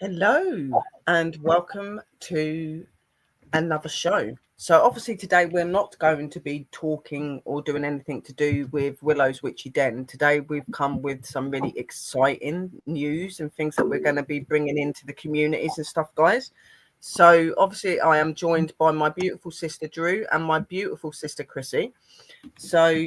Hello and welcome to another show. So, obviously, today we're not going to be talking or doing anything to do with Willow's Witchy Den. Today, we've come with some really exciting news and things that we're going to be bringing into the communities and stuff, guys. So, obviously, I am joined by my beautiful sister Drew and my beautiful sister Chrissy. So,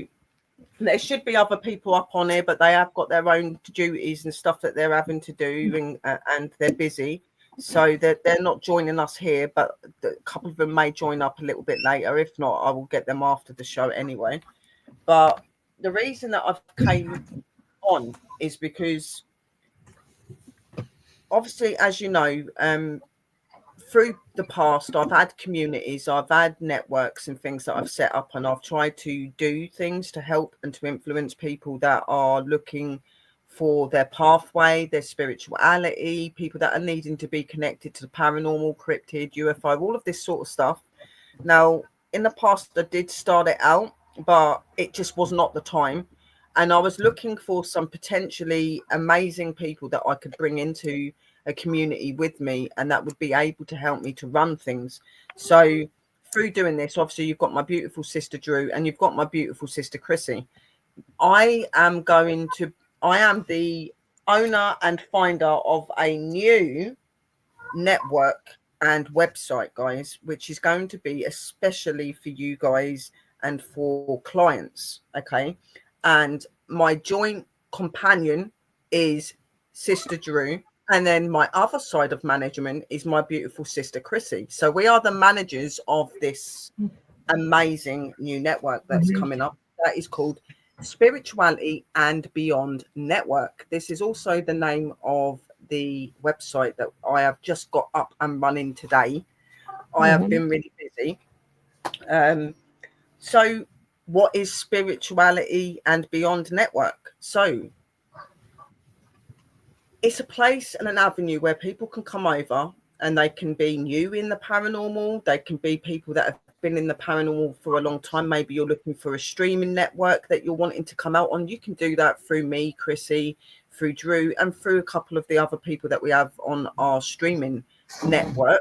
there should be other people up on here, but they have got their own duties and stuff that they're having to do, and they're busy, so they're not joining us here. But a couple of them may join up a little bit later. If not, I will get them after the show anyway. But the reason that I've came on is because obviously, as you know, through the past, I've had communities, I've had networks and things that I've set up, and I've tried to do things to help and to influence people that are looking for their pathway, their spirituality, people that are needing to be connected to the paranormal, cryptid, UFO, all of this sort of stuff. Now, in the past, I did start it out, but it just was not the time. And I was looking for some potentially amazing people that I could bring into a community with me and that would be able to help me to run things. So, through doing this, obviously, you've got my beautiful sister Drew and you've got my beautiful sister Chrissy. I am going to, I am the owner and finder of a new network and website, guys, which is going to be especially for you guys and for clients. Okay. And my joint companion is Sister Drew. And then my other side of management is my beautiful sister Chrissy. So we are the managers of this amazing new network that's coming up. That is called Spirituality and Beyond Network. This is also the name of the website that I have just got up and running today. I have been really busy. Um, so, what is Spirituality and Beyond Network? So, it's a place and an avenue where people can come over and they can be new in the paranormal. They can be people that have been in the paranormal for a long time. Maybe you're looking for a streaming network that you're wanting to come out on. You can do that through me, Chrissy, through Drew, and through a couple of the other people that we have on our streaming network.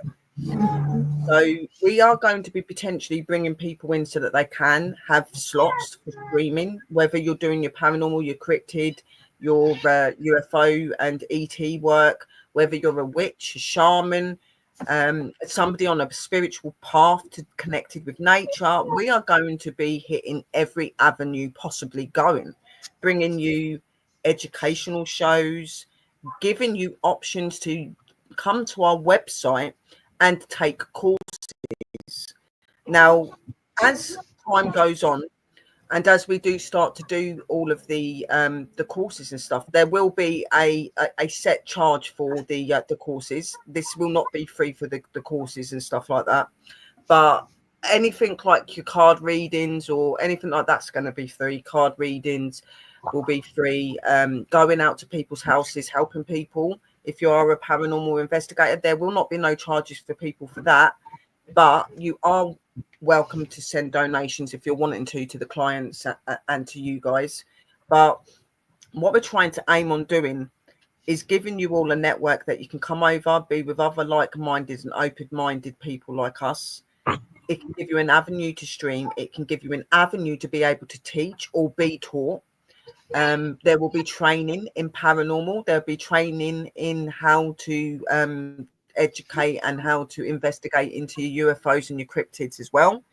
So we are going to be potentially bringing people in so that they can have slots for streaming, whether you're doing your paranormal, your cryptid, your UFO and ET work, whether you're a witch, a shaman, somebody on a spiritual path to connected with nature. We are going to be hitting every avenue possibly going, bringing you educational shows, giving you options to come to our website and take courses. Now, as time goes on, and as we do start to do all of the courses and stuff, there will be a set charge for the courses. This will not be free for the courses and stuff like that. But anything like your card readings or anything like that's going to be free. Card readings will be free. Going out to people's houses, helping people. If you are a paranormal investigator, there will not be no charges for people for that. But you are welcome to send donations if you're wanting to the clients and to you guys. But what we're trying to aim on doing is giving you all a network that you can come over, be with other like-minded and open-minded people like us. It can give you an avenue to stream. It can give you an avenue to be able to teach or be taught. There will be training in paranormal. There'll be training in how to educate and how to investigate into your UFOs and your cryptids as well.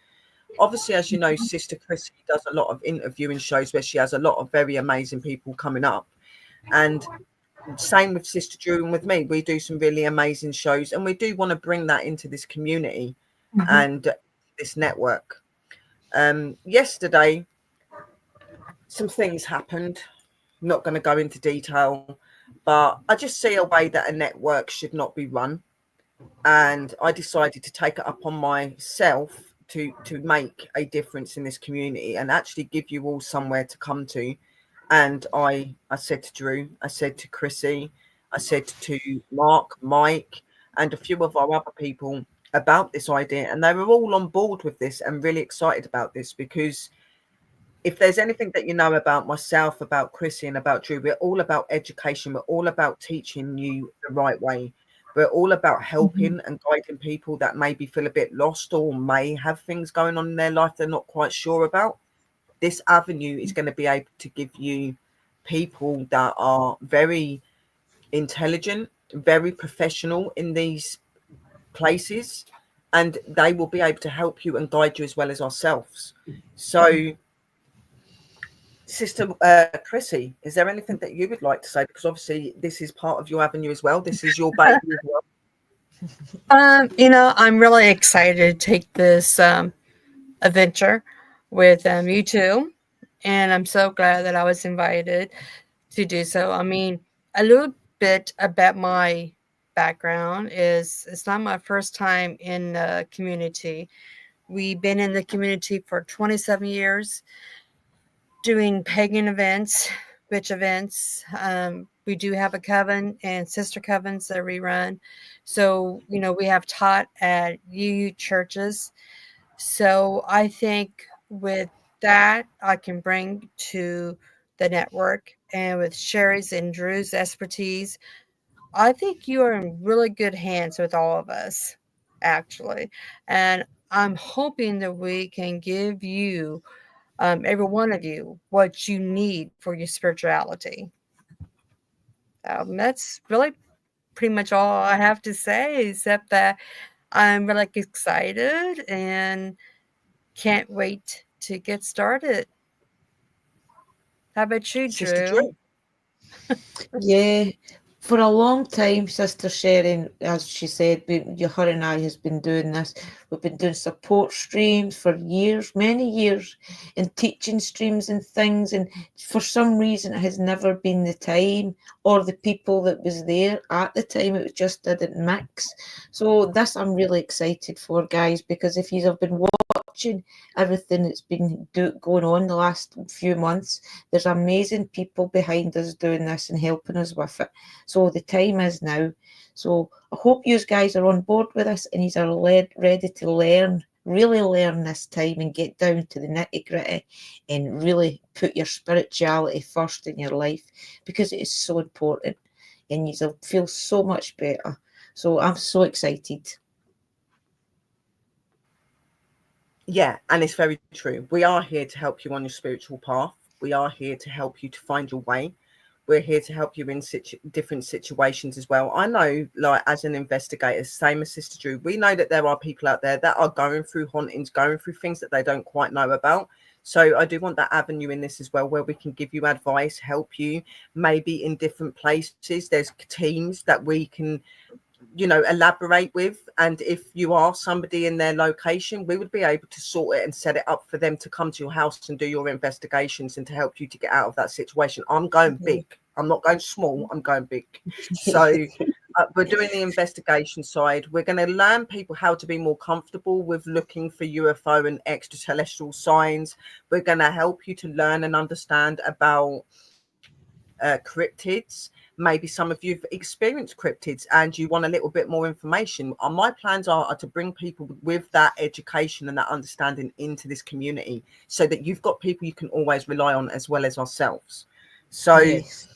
Obviously, as you know, Sister Chrissy does a lot of interviewing shows where she has a lot of very amazing people coming up. And same with Sister Drew and with me, we do some really amazing shows, and we do want to bring that into this community and this network. Yesterday, some things happened. I'm not going to go into detail, but I just see a way that a network should not be run, and I decided to take it upon myself to make a difference in this community and actually give you all somewhere to come to. And I said to Drew, I said to Chrissy, I said to Mark, Mike, and a few of our other people about this idea, and they were all on board with this and really excited about this, because if there's anything that you know about myself, about Chrissy, and about Drew, we're all about education. We're all about teaching you the right way. We're all about helping and guiding people that maybe feel a bit lost or may have things going on in their life they're not quite sure about. This avenue is going to be able to give you people that are very intelligent, very professional in these places, and they will be able to help you and guide you as well as ourselves. So, Sister Chrissy, is there anything that you would like to say? Because obviously this is part of your avenue as well. This is your baby as well. I'm really excited to take this adventure with you two, and I'm so glad that I was invited to do so. I mean, a little bit about my background is it's not my first time in the community. We've been in the community for 27 years doing pagan events, witch events. We do have a coven and sister covens that we run. So, we have taught at UU churches. So I think with that, I can bring to the network, and with Sherry's and Drew's expertise, I think you are in really good hands with all of us, actually. And I'm hoping that we can give you, every one of you, what you need for your spirituality. That's really pretty much all I have to say, except that I'm really excited and can't wait to get started. How about you, Sister Drew? Drew. Yeah, for a long time, Sister Sharon, as she said, her and I has been doing this. We've been doing support streams for years, many years, and teaching streams and things. And for some reason, it has never been the time or the people that was there at the time. It just didn't mix. So this I'm really excited for, guys, because if you have been watching everything that's been going on the last few months, there's amazing people behind us doing this and helping us with it. So the time is now. So I hope you guys are on board with us and you are ready to learn, really learn this time and get down to the nitty gritty and really put your spirituality first in your life, because it is so important and you'll feel so much better. So I'm so excited. Yeah, and it's very true. We are here to help you on your spiritual path. We are here to help you to find your way. We're here to help you in different situations as well. I know, like, as an investigator, same as Sister Drew, we know that there are people out there that are going through hauntings, going through things that they don't quite know about. So I do want that avenue in this as well, where we can give you advice, help you, maybe in different places. There's teams that we can elaborate with, and if you are somebody in their location, we would be able to sort it and set it up for them to come to your house and do your investigations and to help you to get out of that situation. I'm going big. I'm not going small, I'm going big. So we're doing the investigation side. We're going to learn people how to be more comfortable with looking for UFO and extraterrestrial signs. We're going to help you to learn and understand about cryptids. Maybe some of you've experienced cryptids and you want a little bit more information. My plans are to bring people with that education and that understanding into this community, so that you've got people you can always rely on, as well as ourselves. So Yes.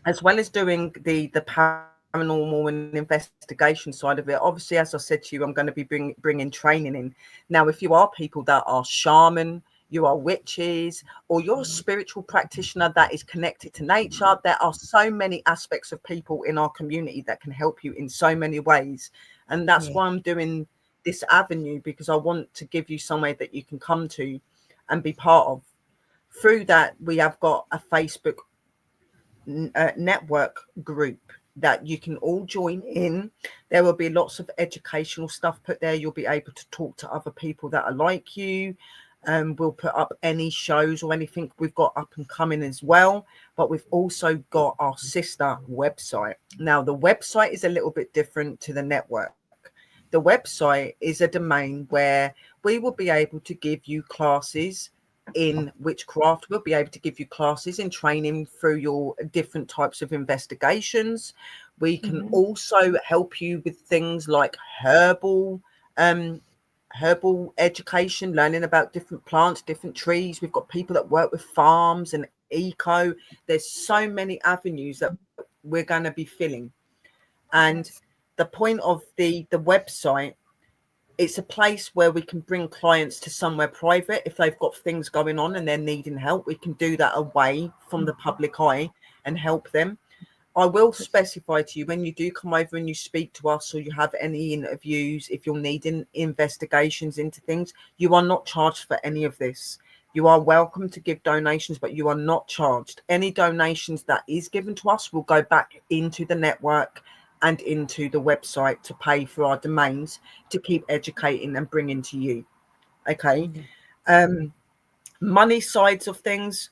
as well as doing the paranormal and investigation side of it, obviously, as I said to you, I'm going to be bringing training in. Now, if you are people that are shaman, you are witches, or you're a spiritual practitioner that is connected to nature, there are so many aspects of people in our community that can help you in so many ways. And that's why I'm doing this avenue, because I want to give you somewhere that you can come to and be part of. Through that, we have got a Facebook network group that you can all join in. There will be lots of educational stuff put there. You'll be able to talk to other people that are like you. We'll put up any shows or anything we've got up and coming as well. But we've also got our sister website. Now, the website is a little bit different to the network. The website is a domain where we will be able to give you classes in witchcraft. We'll be able to give you classes in training through your different types of investigations. We can also help you with things like herbal education, learning about different plants, different trees. We've got people that work with farms and eco. There's so many avenues that we're going to be filling. And the point of the website, it's a place where we can bring clients to somewhere private. If they've got things going on and they're needing help, we can do that away from the public eye and help them. I will specify to you, when you do come over and you speak to us, or you have any interviews, if you're needing investigations into things, you are not charged for any of this. You are welcome to give donations, but you are not charged. Any donations that is given to us will go back into the network and into the website to pay for our domains, to keep educating and bringing to you. Okay. Money sides of things,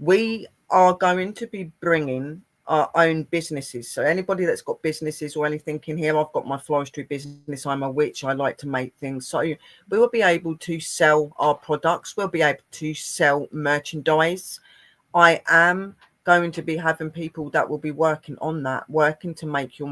we are going to be bringing our own businesses. So anybody that's got businesses or anything in here, I've got my floristry business, I'm a witch, I like to make things. So we will be able to sell our products, we'll be able to sell merchandise. I am going to be having people that will be working on that, working to make your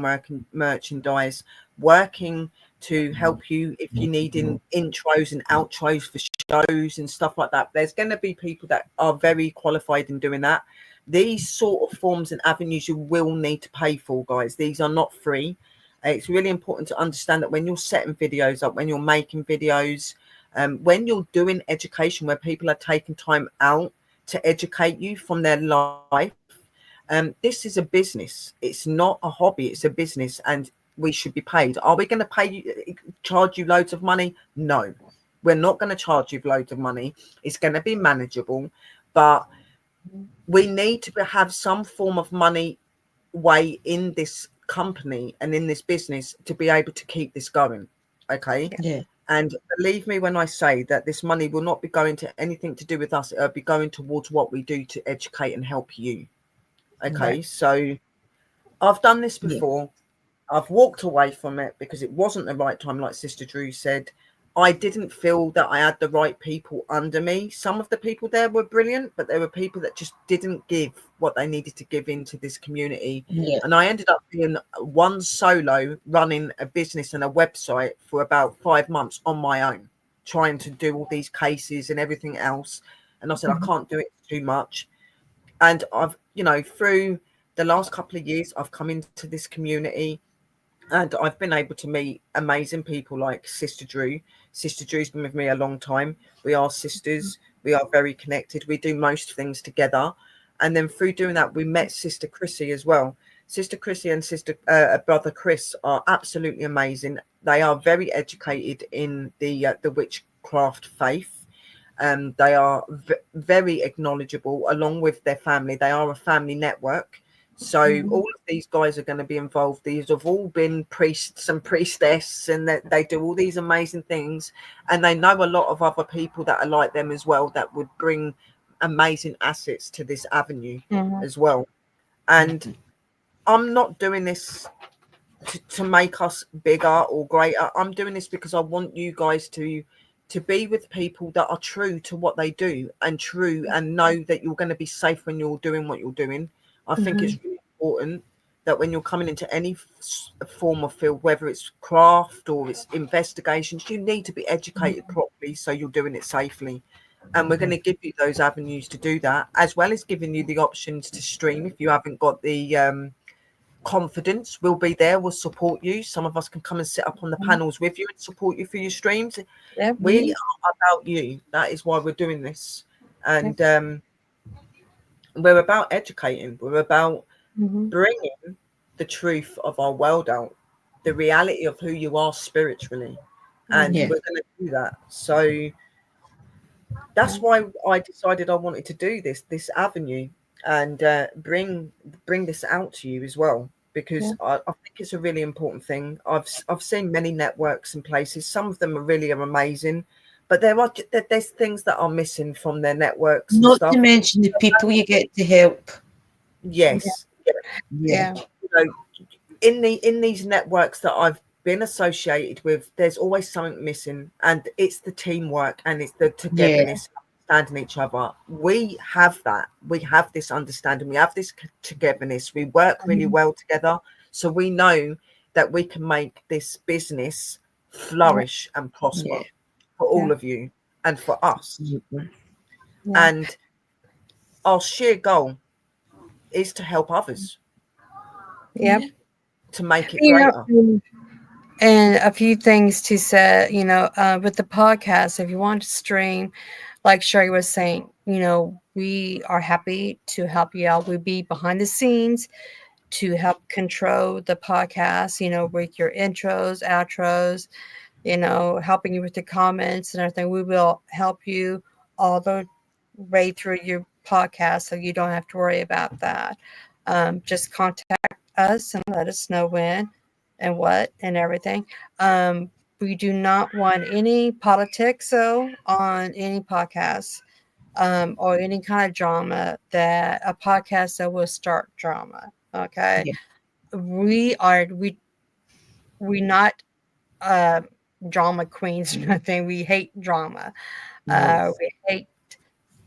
merchandise, working to help you if you need intros and outros for shows and stuff like that. There's going to be people that are very qualified in doing that. These sort of forms and avenues you will need to pay for, guys. These are not free. It's really important to understand that when you're setting videos up, when you're making videos, when you're doing education where people are taking time out to educate you from their life, this is a business. It's not a hobby, it's a business, and we should be paid. Are we going to pay you, charge you loads of money? No, we're not going to charge you loads of money. It's going to be manageable, but we need to have some form of money way in this company and in this business to be able to keep this going. Okay. Yeah. And believe me when I say that this money will not be going to anything to do with us. It'll be going towards what we do to educate and help you. Okay. Right. So I've done this before. I've walked away from it because it wasn't the right time. Like Sister Drew said, I didn't feel that I had the right people under me. Some of the people there were brilliant, but there were people that just didn't give what they needed to give into this community. Yeah. And I ended up being one solo running a business and a website for about 5 months on my own, trying to do all these cases and everything else. And I said, I can't do it too much. And I've, through the last couple of years, I've come into this community and I've been able to meet amazing people like Sister Drew. Sister Drew's been with me a long time. We are sisters. We are very connected. We do most things together. And then through doing that, we met Sister Chrissy as well. Sister Chrissy and Brother Chris are absolutely amazing. They are very educated in the witchcraft faith. They are very acknowledgeable along with their family. They are a family network. So all of these guys are going to be involved. These have all been priests and priestess, and they do all these amazing things. And they know a lot of other people that are like them as well, that would bring amazing assets to this avenue as well. And I'm not doing this to make us bigger or greater. I'm doing this because I want you guys to be with people that are true to what they do and true and know that you're going to be safe when you're doing what you're doing. I think it's really important that when you're coming into any form of field, whether it's craft or it's investigations, you need to be educated properly so you're doing it safely. And we're going to give you those avenues to do that, as well as giving you the options to stream. If you haven't got the confidence, we'll be there. We'll support you. Some of us can come and sit up on the panels with you and support you for your streams. Yeah. We are about you. That is why we're doing this. And we're about educating. We're about bringing the truth of our world out, the reality of who you are spiritually. And we're going to do that. So that's why I decided I wanted to do this avenue and bring this out to you as well, because I think it's a really important thing. I've seen many networks and places. Some of them are really amazing, but there's things that are missing from their networks. Not and stuff. to mention the people you get to help. Yes. Yeah. In these networks that I've been associated with, there's always something missing, and it's the teamwork and it's the togetherness, understanding each other. We have that. We have this understanding. We have this togetherness. We work really well together, so we know that we can make this business flourish and prosper for all of you and for us. And our sheer goal is to help others. to make it You greater. know, and a few things to say, with the podcast, if you want to stream, like Sherry was saying, we are happy to help you out. We'll be behind the scenes to help control the podcast, with your intros, outros, helping you with the comments and everything. We will help you all the way through your podcast, so you don't have to worry about that. Just contact us and let us know when and what and everything. We do not want any politics, though, on any podcast, or any kind of drama, that a podcast that will start drama. Okay. Yeah. We not drama queens or nothing. We hate drama. Yes. We hate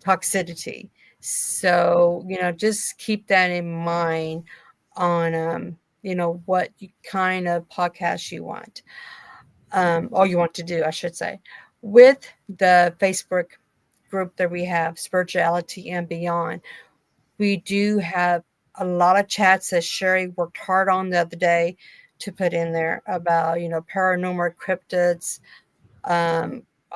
toxicity. So, just keep that in mind on, what kind of podcast you want, or you want to do, I should say. With the Facebook group that we have, Spirituality and Beyond, we do have a lot of chats that Sherry worked hard on the other day to put in there about, paranormal cryptids.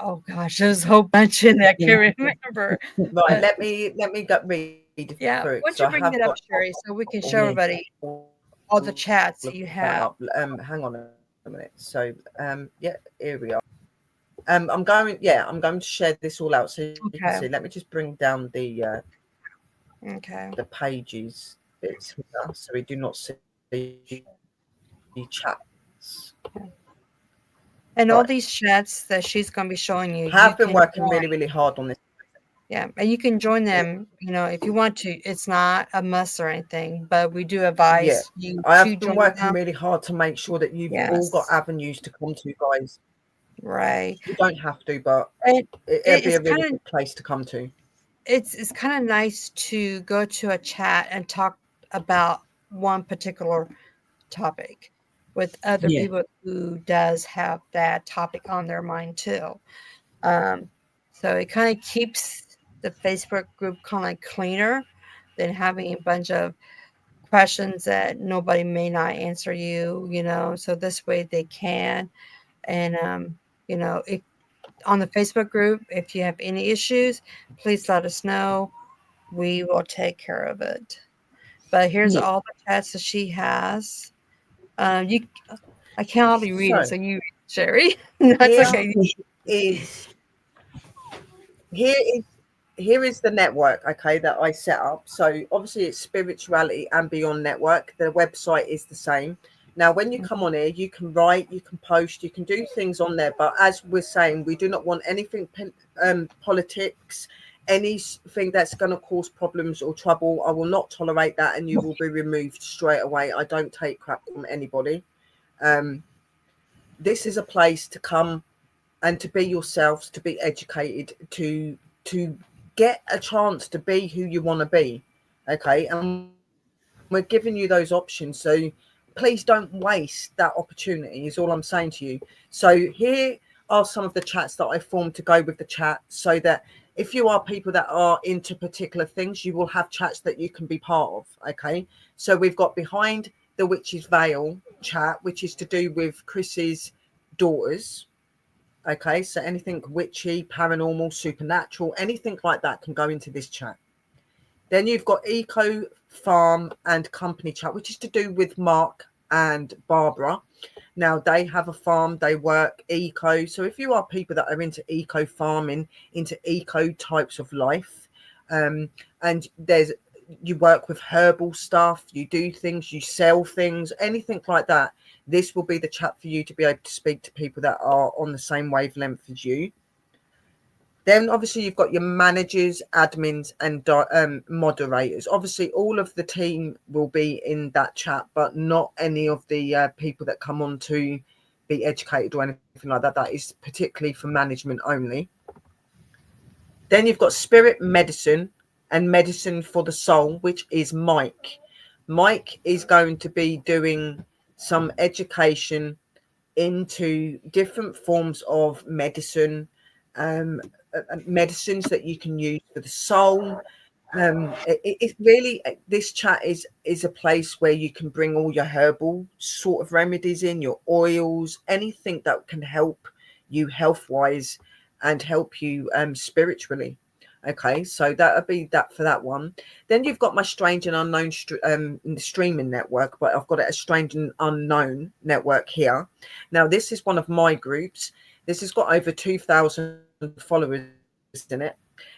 Oh gosh, there's a whole bunch in there. I can't remember. Right, But let me go read yeah, through it. once So you I bring have it up, got Sherry, so we can show Yeah. everybody all the chats you have. hang on a minute. So yeah, here we are. I'm going to share this all out so you can Okay. see. Let me just bring down the Okay. pages bits here so we do not see the chats. And all Right. these chats that she's going to be showing you, Have you been can working join. really, really hard on this. Yeah, and you can join them, if you want to. It's not a must or anything, but we do advise you I to have been join working them. really hard to make sure that you've all got Yes, avenues to come to, guys. right. You don't have to, but And it'd be it's a really kind of good place to come to. it's kind of nice to go to a chat and talk about one particular topic with other Yeah. people who does have that topic on their mind too. So it kind of keeps the Facebook group kind of cleaner than having a bunch of questions that nobody may not answer you, so this way they can. And, if on the Facebook group, if you have any issues, please let us know. We will take care of it. But here's Yeah. all the chats that she has. You, I can't hardly read it, So so you read it, Sherry. That's here okay. is here is the network, okay, that I set up. So obviously it's Spirituality and Beyond Network. The website is the same. Now, when you come on here, you can write, you can post, you can do things on there. But as we're saying, we do not want anything politics, anything that's going to cause problems or trouble. I will not tolerate that, and you will be removed straight away. I don't take crap from anybody. This is a place to come and to be yourselves, to be educated, to get a chance to be who you want to be. Okay, and we're giving you those options, so please don't waste that opportunity, is all I'm saying to you. So here are some of the chats that I formed to go with the chat, so that if you are people that are into particular things, you will have chats that you can be part of. Okay, so we've got Behind the Witch's Veil chat, which is to do with Chris's daughters. Okay, so anything witchy, paranormal, supernatural, anything like that can go into this chat. Then you've got Eco Farm and Company chat, which is to do with Mark and Barbara. Now they have a farm, they work eco. So if you are people that are into eco farming, into eco types of life, and you work with herbal stuff, you do things, you sell things, anything like that, this will be the chat for you to be able to speak to people that are on the same wavelength as you. Then obviously you've got your managers, admins, and moderators. Obviously all of the team will be in that chat, but not any of the people that come on to be educated or anything like that. That is particularly for management only. Then you've got Spirit Medicine and Medicine for the Soul, which is Mike. Mike is going to be doing some education into different forms of medicine, medicines that you can use for the soul, It really, this chat is a place where you can bring all your herbal sort of remedies in, your oils, anything that can help you health wise and help you spiritually. Okay, so that would be that for that one. Then you've got my Strange and Unknown streaming network, but I've got it a Strange and Unknown network here. Now this is one of my groups. This has got over 2,000 followers in it.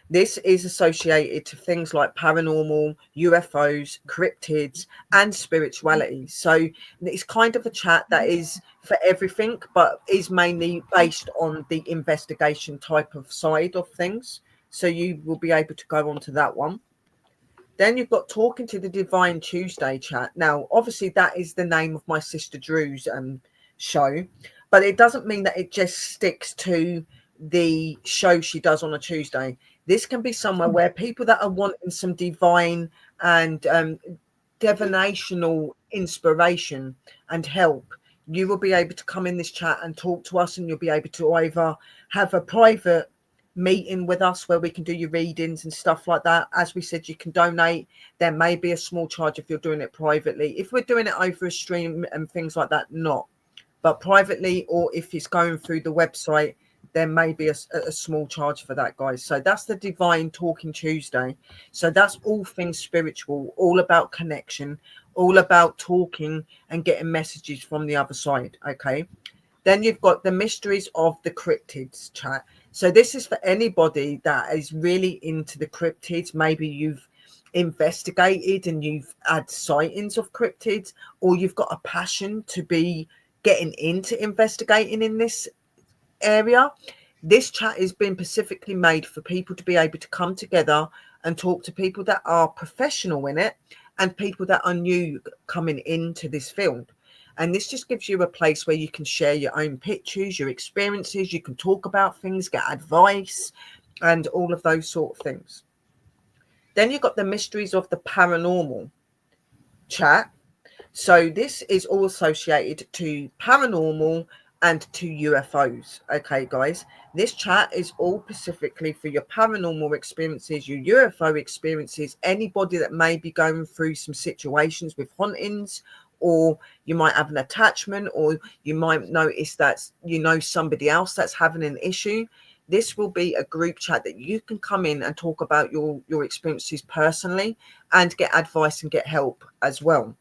This is associated to things like paranormal, UFOs, cryptids, and spirituality. So it's kind of a chat that is for everything, but is mainly based on the investigation type of side of things. So you will be able to go on to that one. Then you've got Talking to the Divine Tuesday chat. Now, obviously, that is the name of my sister Drew's show, but it doesn't mean that it just sticks to the show she does on a Tuesday. This can be somewhere where people that are wanting some divine and divinational inspiration and help, you will be able to come in this chat and talk to us, and you'll be able to either have a private meeting with us where we can do your readings and stuff like that. As we said, you can donate. There may be a small charge if you're doing it privately. If we're doing it over a stream and things like that, not. But privately, or if it's going through the website, there may be a small charge for that, guys. So that's the Divine Talking Tuesday. So that's all things spiritual, all about connection, all about talking and getting messages from the other side. Okay. Then you've got the Mysteries of the Cryptids chat. So this is for anybody that is really into the cryptids. Maybe you've investigated and you've had sightings of cryptids, or you've got a passion to be getting into investigating in this area. This chat has been specifically made for people to be able to come together and talk to people that are professional in it and people that are new coming into this field. And this just gives you a place where you can share your own pictures, your experiences, you can talk about things, get advice, and all of those sort of things. Then you've got the Mysteries of the Paranormal chat. So this is all associated to paranormal and to UFOs. Okay, guys, this chat is all specifically for your paranormal experiences, your UFO experiences, anybody that may be going through some situations with hauntings, or you might have an attachment, or you might notice that you know somebody else that's having an issue. This will be a group chat that you can come in and talk about your experiences personally and get advice and get help as well.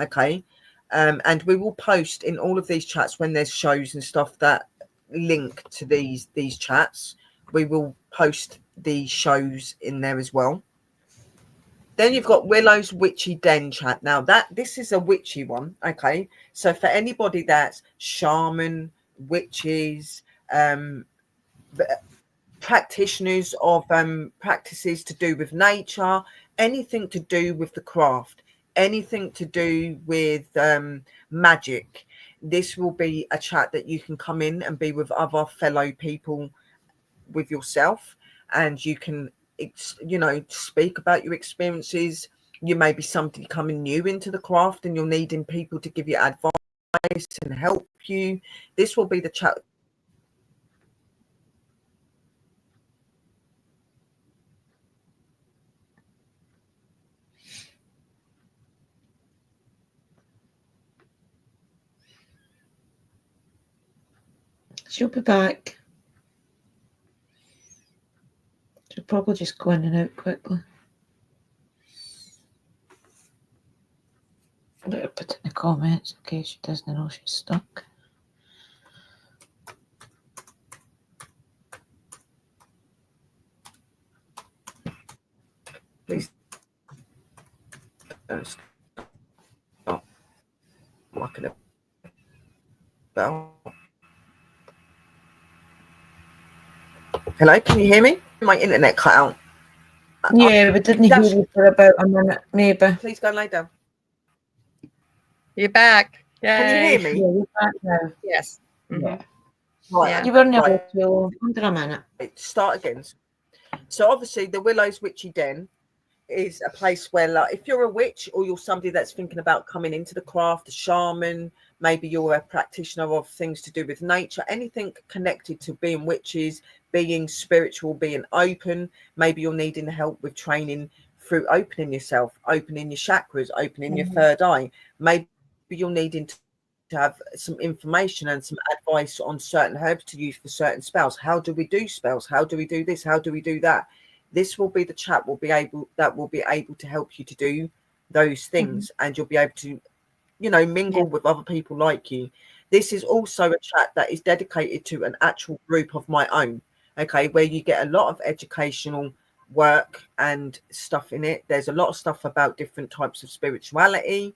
Okay. And we will post in all of these chats when there's shows and stuff that link to these chats. We will post the shows in there as well. Then you've got Willow's Witchy Den chat. Now this is a witchy one. Okay. So for anybody that's shaman, witches, practitioners of practices to do with nature, anything to do with the craft, anything to do with magic, this will be a chat that you can come in and be with other fellow people with yourself, and you can speak about your experiences. You may be somebody coming new into the craft and you're needing people to give you advice and help you. This will be the chat. She'll be back. She'll probably just go in and out quickly. I better put it in the comments in case she doesn't know she's stuck. Please stop walking about. Hello, can you hear me? My internet cut out. Yeah, we didn't hear you for about a minute, maybe. Please go and lay down. You're back. Yay. Can you hear me? Yeah, you're back now. Yes. Yeah. Right. Yeah. You were never Right. too under a minute. Start again. So obviously the Willow's Witchy Den is a place where, like, if you're a witch or you're somebody that's thinking about coming into the craft, a shaman, maybe you're a practitioner of things to do with nature, anything connected to being witches, being spiritual, being open, maybe you're needing help with training through opening yourself, opening your chakras, opening your Mhm. third eye. Maybe you're needing to have some information and some advice on certain herbs to use for certain spells. How do we do spells? How do we do this? How do we do that? This will be the chat will be able to help you to do those things, and you'll be able to, you know, mingle with other people like you. This is also a chat that is dedicated to an actual group of my own, okay, where you get a lot of educational work and stuff in it. There's a lot of stuff about different types of spirituality,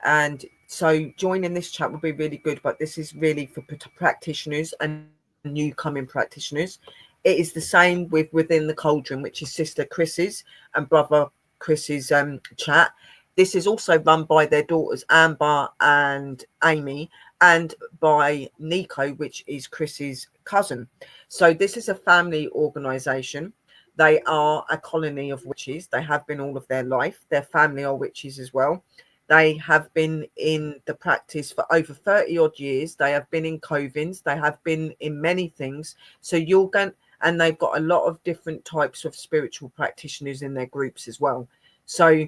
and so joining this chat will be really good. But this is really for practitioners and new coming practitioners. It is the same with Within the Cauldron, which is Sister Chris's and Brother Chris's chat. This is also run by their daughters Amber and Amy, and by Nico, which is Chris's cousin. So this is a family organization. They are a colony of witches. They have been all of their life. Their family are witches as well. They have been in the practice for over 30 odd years. They have been in covens. They have been in many things. So you're going, and they've got a lot of different types of spiritual practitioners in their groups as well. So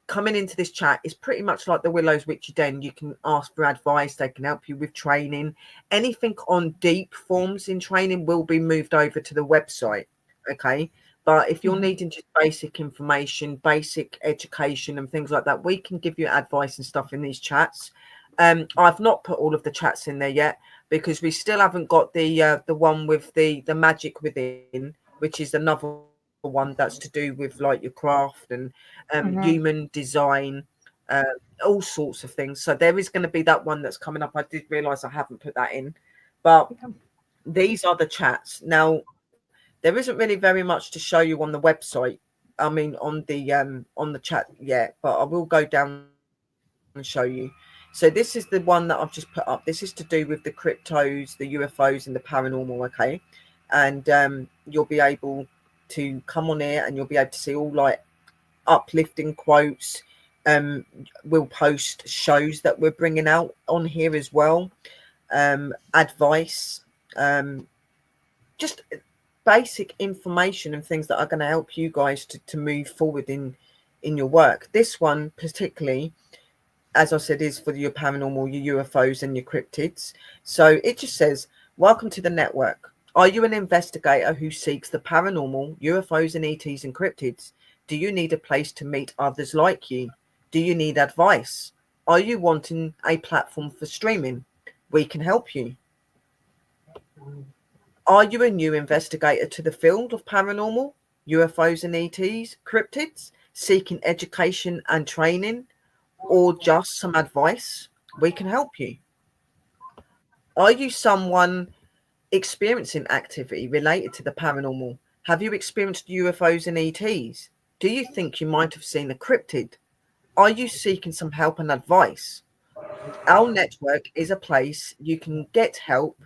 coming into this chat is pretty much like the Willows Witchy Den. You can ask for advice. They can help you with training. Anything on deep forms in training will be moved over to the website. Okay. But if you're needing just basic information, basic education and things like that, we can give you advice and stuff in these chats. I've not put all of the chats in there yet because we still haven't got the one with the magic within, which is another one that's to do with like your craft and human design, all sorts of things. So there is going to be that one that's coming up. I did realize I haven't put that in, but these are the chats. Now, there isn't really very much to show you on the website. I mean, on the chat yet, but I will go down and show you. So this is the one that I've just put up. This is to do with the cryptos, the UFOs, and the paranormal. Okay, and you'll be able to come on here and you'll be able to see all like uplifting quotes. We'll post shows that we're bringing out on here as well. Advice, just basic information and things that are going to help you guys to move forward in your work. This one particularly, as I said, is for your paranormal, your UFOs and your cryptids. So it just says, welcome to the network. Are you an investigator who seeks the paranormal, UFOs and ETs and cryptids? Do you need a place to meet others like you? Do you need advice? Are you wanting a platform for streaming? We can help you. Are you a new investigator to the field of paranormal, UFOs and ETs, cryptids, seeking education and training, or just some advice? We can help you. Are you someone experiencing activity related to the paranormal? Have you experienced UFOs and ETs? Do you think you might have seen a cryptid? Are you seeking some help and advice? Our network is a place you can get help.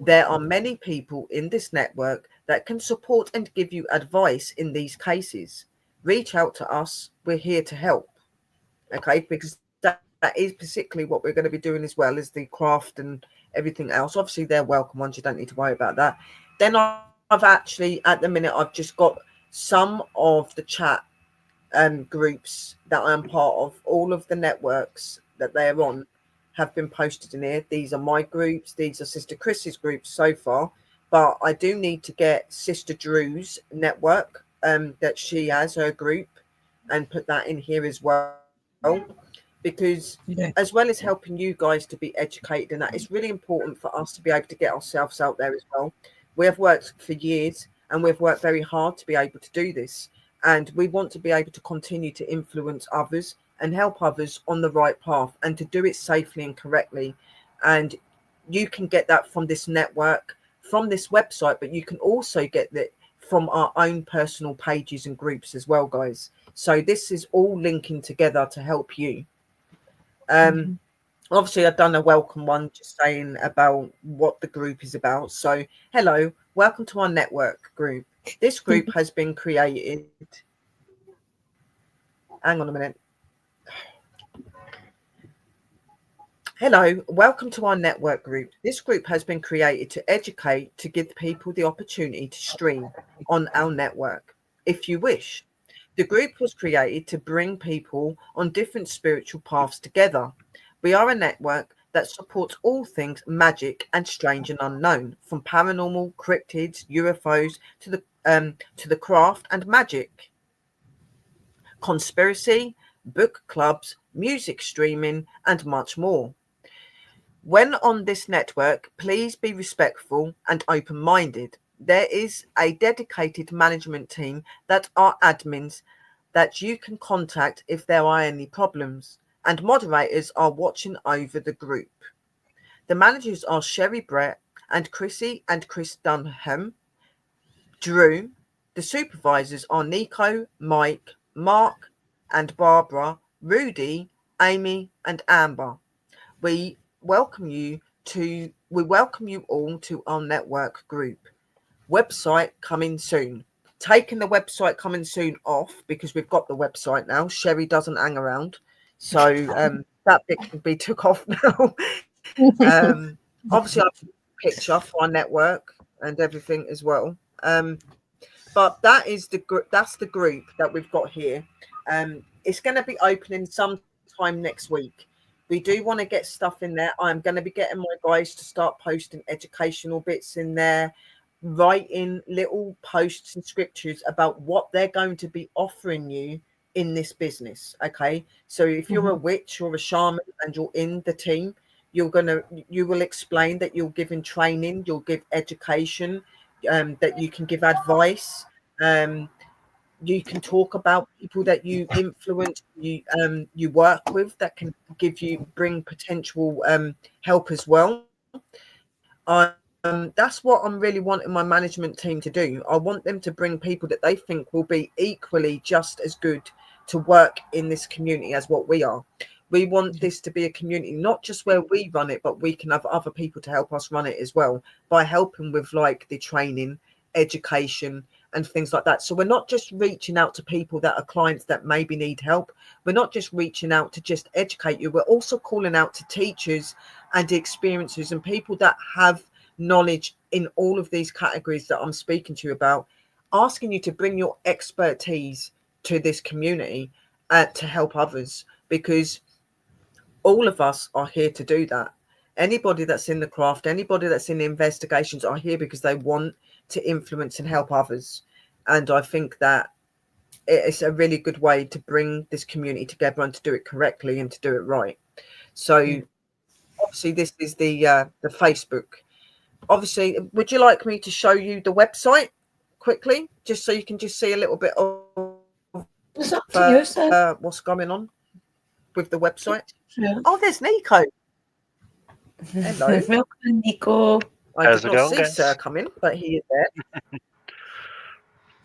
There are many people in this network that can support and give you advice in these cases. Reach out to us. We're here to help. Okay, because that is particularly what we're going to be doing as well as the craft and everything else. Obviously, they're welcome ones. You don't need to worry about that. Then I've actually, at the minute, I've just got some of the chat groups that I'm part of. All of the networks that they're on have been posted in here. These are my groups. These are Sister Chris's groups so far. But I do need to get Sister Drew's network that she has, her group, and put that in here as well. Because as well as helping you guys to be educated and that, it's really important for us to be able to get ourselves out there as well. We have worked for years and we've worked very hard to be able to do this. And we want to be able to continue to influence others and help others on the right path and to do it safely and correctly. And you can get that from this network, from this website, but you can also get that from our own personal pages and groups as well, guys. So this is all linking together to help you. Obviously, I've done a welcome one just saying about what the group is about. So hello, welcome to our network group. This group has been created. Hang on a minute. Hello, welcome to our network group. This group has been created to educate, to give people the opportunity to stream on our network. If you wish, The group was created to bring people on different spiritual paths together. We are a network that supports all things magic and strange and unknown, from paranormal, cryptids, UFOs to the craft and magic, conspiracy, book clubs, music streaming, and much more. When on this network, please be respectful and open-minded. There is a dedicated management team that are admins that you can contact if there are any problems, and moderators are watching over the group. The managers are Sherry Brett and Chrissy and Chris Dunham. Drew. The supervisors are Nico, Mike, Mark, and Barbara, Rudy, Amy, and Amber. We welcome you all to our network group. Website coming soon. Taking the website coming soon off because we've got the website now. Sherry doesn't hang around, so that bit can be took off now. Obviously, I've got a picture for our network and everything as well. But that is that's the group that we've got here. It's going to be opening sometime next week. We do want to get stuff in there. I'm going to be getting my guys to start posting educational bits in there, writing little posts and scriptures about what they're going to be offering you in this business. Okay, so if you're a witch or a shaman and you're in the team, you will explain that you're giving training, you'll give education, that you can give advice, you can talk about people that you influence, you work with, that can bring potential help as well. That's what I'm really wanting my management team to do. I want them to bring people that they think will be equally just as good to work in this community as what we are. We want this to be a community, not just where we run it, but we can have other people to help us run it as well, by helping with like the training, education, and things like that. So we're not just reaching out to people that are clients that maybe need help. We're not just reaching out to just educate you. We're also calling out to teachers and experiencers and people that have knowledge in all of these categories that I'm speaking to you about, asking you to bring your expertise to this community to help others, because all of us are here to do that. Anybody that's in the craft, anybody that's in the investigations are here because they want to influence and help others. And I think that it's a really good way to bring this community together and to do it correctly and to do it right. So obviously this is the Facebook. Obviously, would you like me to show you the website quickly, just so you can just see a little bit of what's going on with the website? Yeah. Oh, there's Nico. Hello. Welcome, Nico. I did not see Sir come in, but he is there.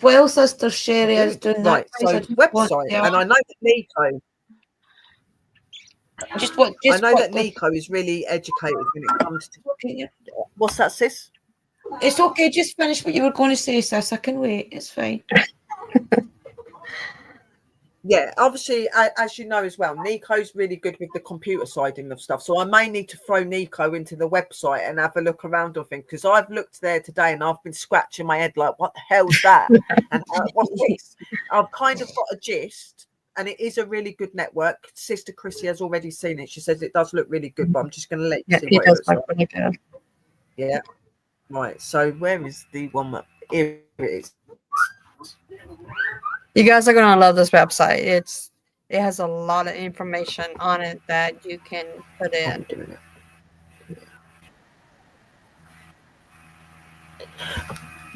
Well, Sister Sherry is doing right. that. So website, and I know that Nico. I know that Nico is really educated when it comes to. Okay, What's that, sis? it's okay. Just finish what you were going to say, sis. I can wait. It's fine. Yeah, obviously, as you know as well, Nico's really good with the computer siding of stuff. So I may need to throw Nico into the website and have a look around on things, because I've looked there today and I've been scratching my head like, what the hell's that? And what's this? I've kind of got a gist, and it is a really good network. Sister Chrissy has already seen it. She says it does look really good, but I'm just going to let you see what it looks like. Yeah. Right. So where is the one that here it is? You guys are gonna love this website. It has a lot of information on it that you can put in.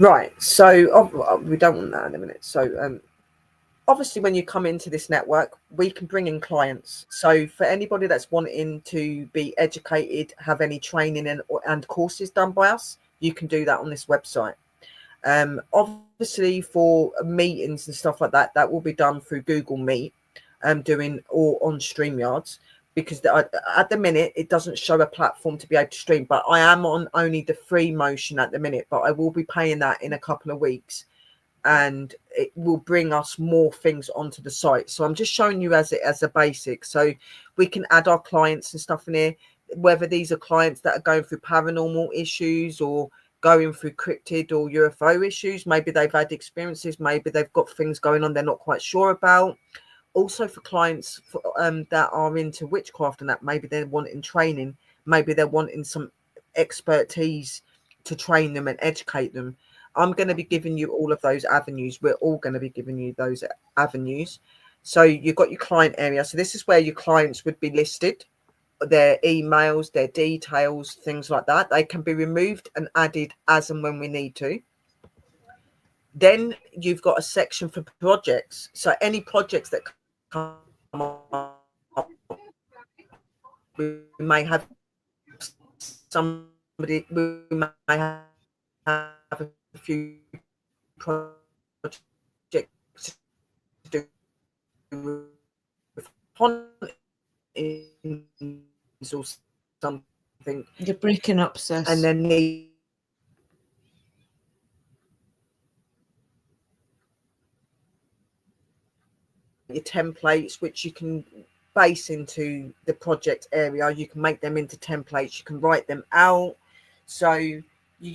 Right. So we don't want that in a minute. So obviously, when you come into this network, we can bring in clients. So for anybody that's wanting to be educated, have any training and courses done by us, you can do that on this website. Obviously for meetings and stuff like that, that will be done through Google Meet, doing or on StreamYards, because at the minute it doesn't show a platform to be able to stream, but I am on only the free motion at the minute, but I will be paying that in a couple of weeks, and it will bring us more things onto the site. So I'm just showing you as a basic, so we can add our clients and stuff in here, whether these are clients that are going through paranormal issues or going through cryptid or UFO issues. Maybe they've had experiences, maybe they've got things going on they're not quite sure about. Also for clients that are into witchcraft and that, maybe they're wanting training, maybe they're wanting some expertise to train them and educate them. I'm going to be giving you all of those avenues. We're all going to be giving you those avenues. So you've got your client area. So this is where your clients would be listed, their emails, their details, things like that. They can be removed and added as and when we need to. Then you've got a section for projects. So any projects that come up, we may have somebody, we may have a few projects to do with hauntings or something. You're breaking up, sis. And then your templates, which you can base into the project area. You can make them into templates. You can write them out. So you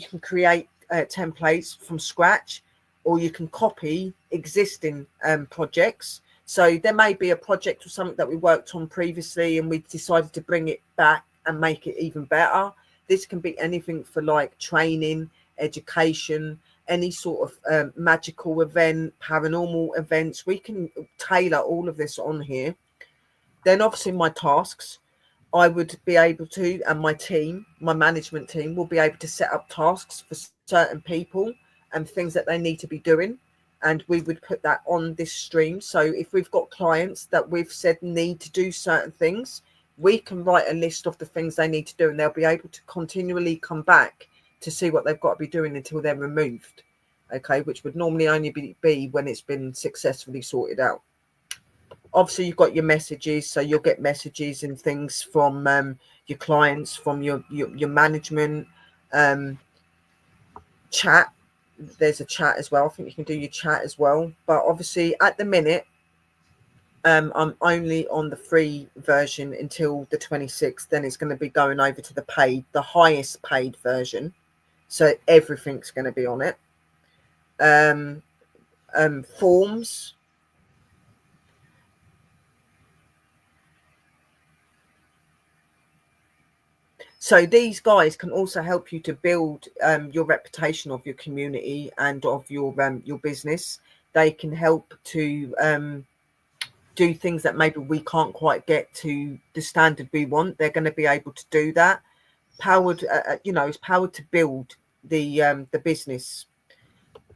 can create templates from scratch, or you can copy existing projects. So there may be a project or something that we worked on previously and we decided to bring it back and make it even better. This can be anything for like training, education, any sort of magical event, paranormal events. We can tailor all of this on here. Then obviously my tasks, I would be able to, and my team, my management team will be able to set up tasks for certain people and things that they need to be doing. And we would put that on this stream. So if we've got clients that we've said need to do certain things, we can write a list of the things they need to do, and they'll be able to continually come back to see what they've got to be doing until they're removed. Okay, which would normally only be when it's been successfully sorted out. Obviously, you've got your messages, so you'll get messages and things from your clients, from your management, chat. There's a chat as well. I think you can do your chat as well. But obviously, at the minute, I'm only on the free version until the 26th. Then it's going to be going over to the paid, the highest paid version. So everything's going to be on it. Forms. So these guys can also help you to build your reputation of your community and of your business. They can help to do things that maybe we can't quite get to the standard we want. They're going to be able to do that. Powered, it's powered to build the business.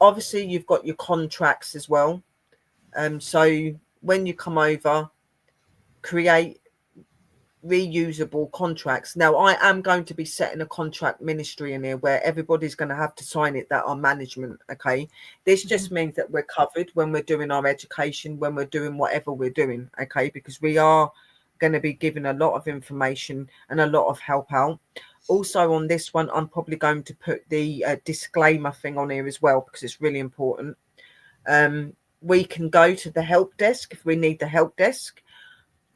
Obviously, you've got your contracts as well. So when you come over, create reusable contracts. Now, I am going to be setting a contract ministry in here where everybody's going to have to sign it that are management. Okay, this just means that we're covered when we're doing our education, when we're doing whatever we're doing. Okay, because we are going to be giving a lot of information and a lot of help out. Also on this one, I'm probably going to put the disclaimer thing on here as well, because it's really important. We can go to the help desk if we need the help desk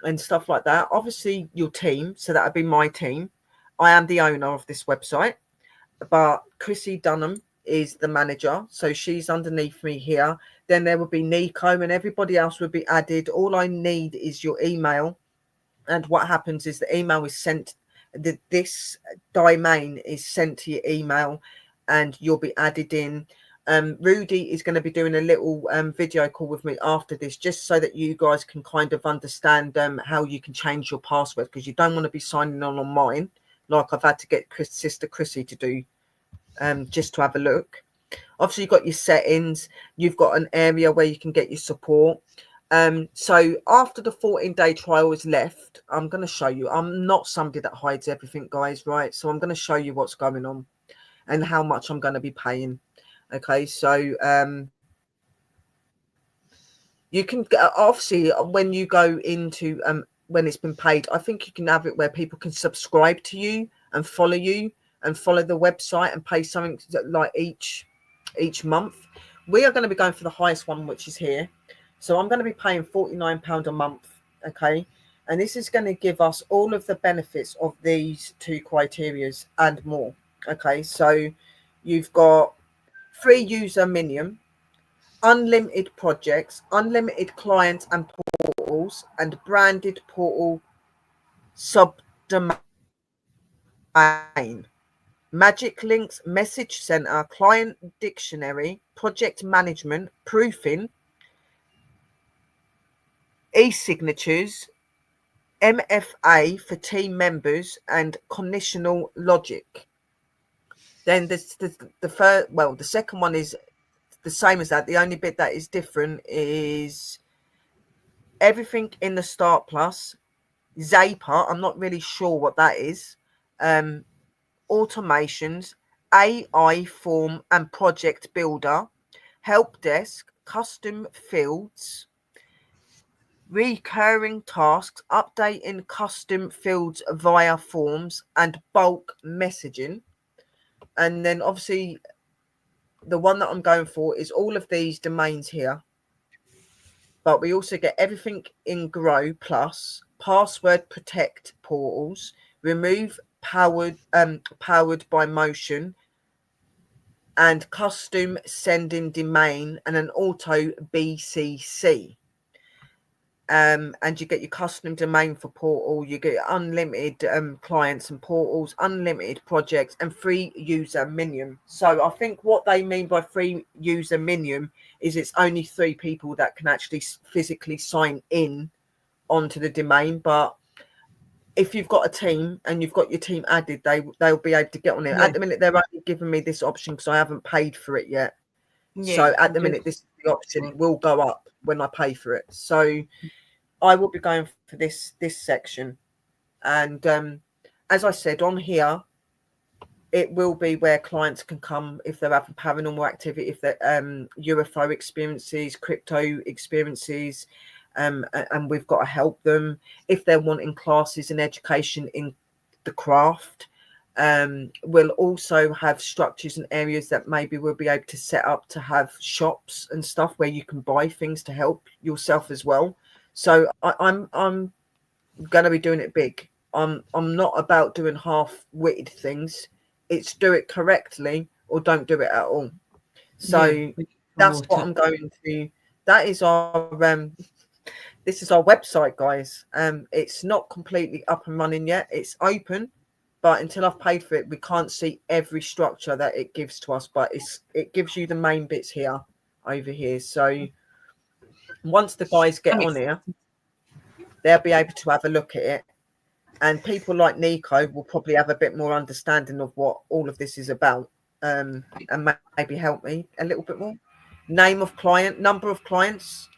and stuff like that. Obviously your team, so that would be my team. I am the owner of this website, but Chrissy Dunham is the manager, so she's underneath me here. Then there would be Nico and everybody else would be added. All I need is your email, and what happens is the email is sent, this domain is sent to your email and you'll be added in. Rudy is going to be doing a little video call with me after this, just so that you guys can kind of understand how you can change your password, because you don't want to be signing on mine like I've had to get Sister Chrissy to do, just to have a look. Obviously, you've got your settings. You've got an area where you can get your support. So after the 14-day trial is left, I'm going to show you. I'm not somebody that hides everything, guys, right? So I'm going to show you what's going on and how much I'm going to be paying. Okay, so you can obviously, when you go into when it's been paid, I think you can have it where people can subscribe to you and follow the website and pay something like each month. We are going to be going for the highest one, which is here. So I'm going to be paying £49 a month. Okay, and this is going to give us all of the benefits of these two criterias and more. Okay, so You've got free user minimum, unlimited projects, unlimited clients and portals, and branded portal subdomain. Magic links, message center, client dictionary, project management, proofing, e-signatures, MFA for team members, and conditional logic. Then the first, well, the second one is the same as that. The only bit that is different is everything in the Start Plus, Zapier. I'm not really sure what that is. Automations, AI form and project builder, help desk, custom fields, recurring tasks, updating custom fields via forms, and bulk messaging. And then obviously the one that I'm going for is all of these domains here, but we also get everything in Grow Plus, password protect portals, remove powered by motion, and custom sending domain, and an auto BCC. And you get your custom domain for portal, you get unlimited clients and portals, unlimited projects, and free user minimum. So I think what they mean by free user minimum is it's only 3 people that can actually physically sign in onto the domain. But if you've got a team and you've got your team added, they'll be able to get on it. Yeah. At the minute, they're only giving me this option because I haven't paid for it yet. So at the minute, this is the option. It will go up when I pay for it. So I will be going for this section. And as I said, on here, it will be where clients can come if they're having paranormal activity, if they're UFO experiences, crypto experiences, and we've got to help them. If they're wanting classes and education in the craft, we'll also have structures and areas that maybe we'll be able to set up to have shops and stuff where you can buy things to help yourself as well. So I'm going to be doing it big. I'm not about doing half-witted things. It's do it correctly or don't do it at all. So that's what I'm going to. That is our this is our website, guys. It's not completely up and running yet. It's open, but until I've paid for it, we can't see every structure that it gives to us. But it gives you the main bits here, over here. So once the guys get on here, they'll be able to have a look at it. And people like Nico will probably have a bit more understanding of what all of this is about, and maybe help me a little bit more. Name of client, number of clients,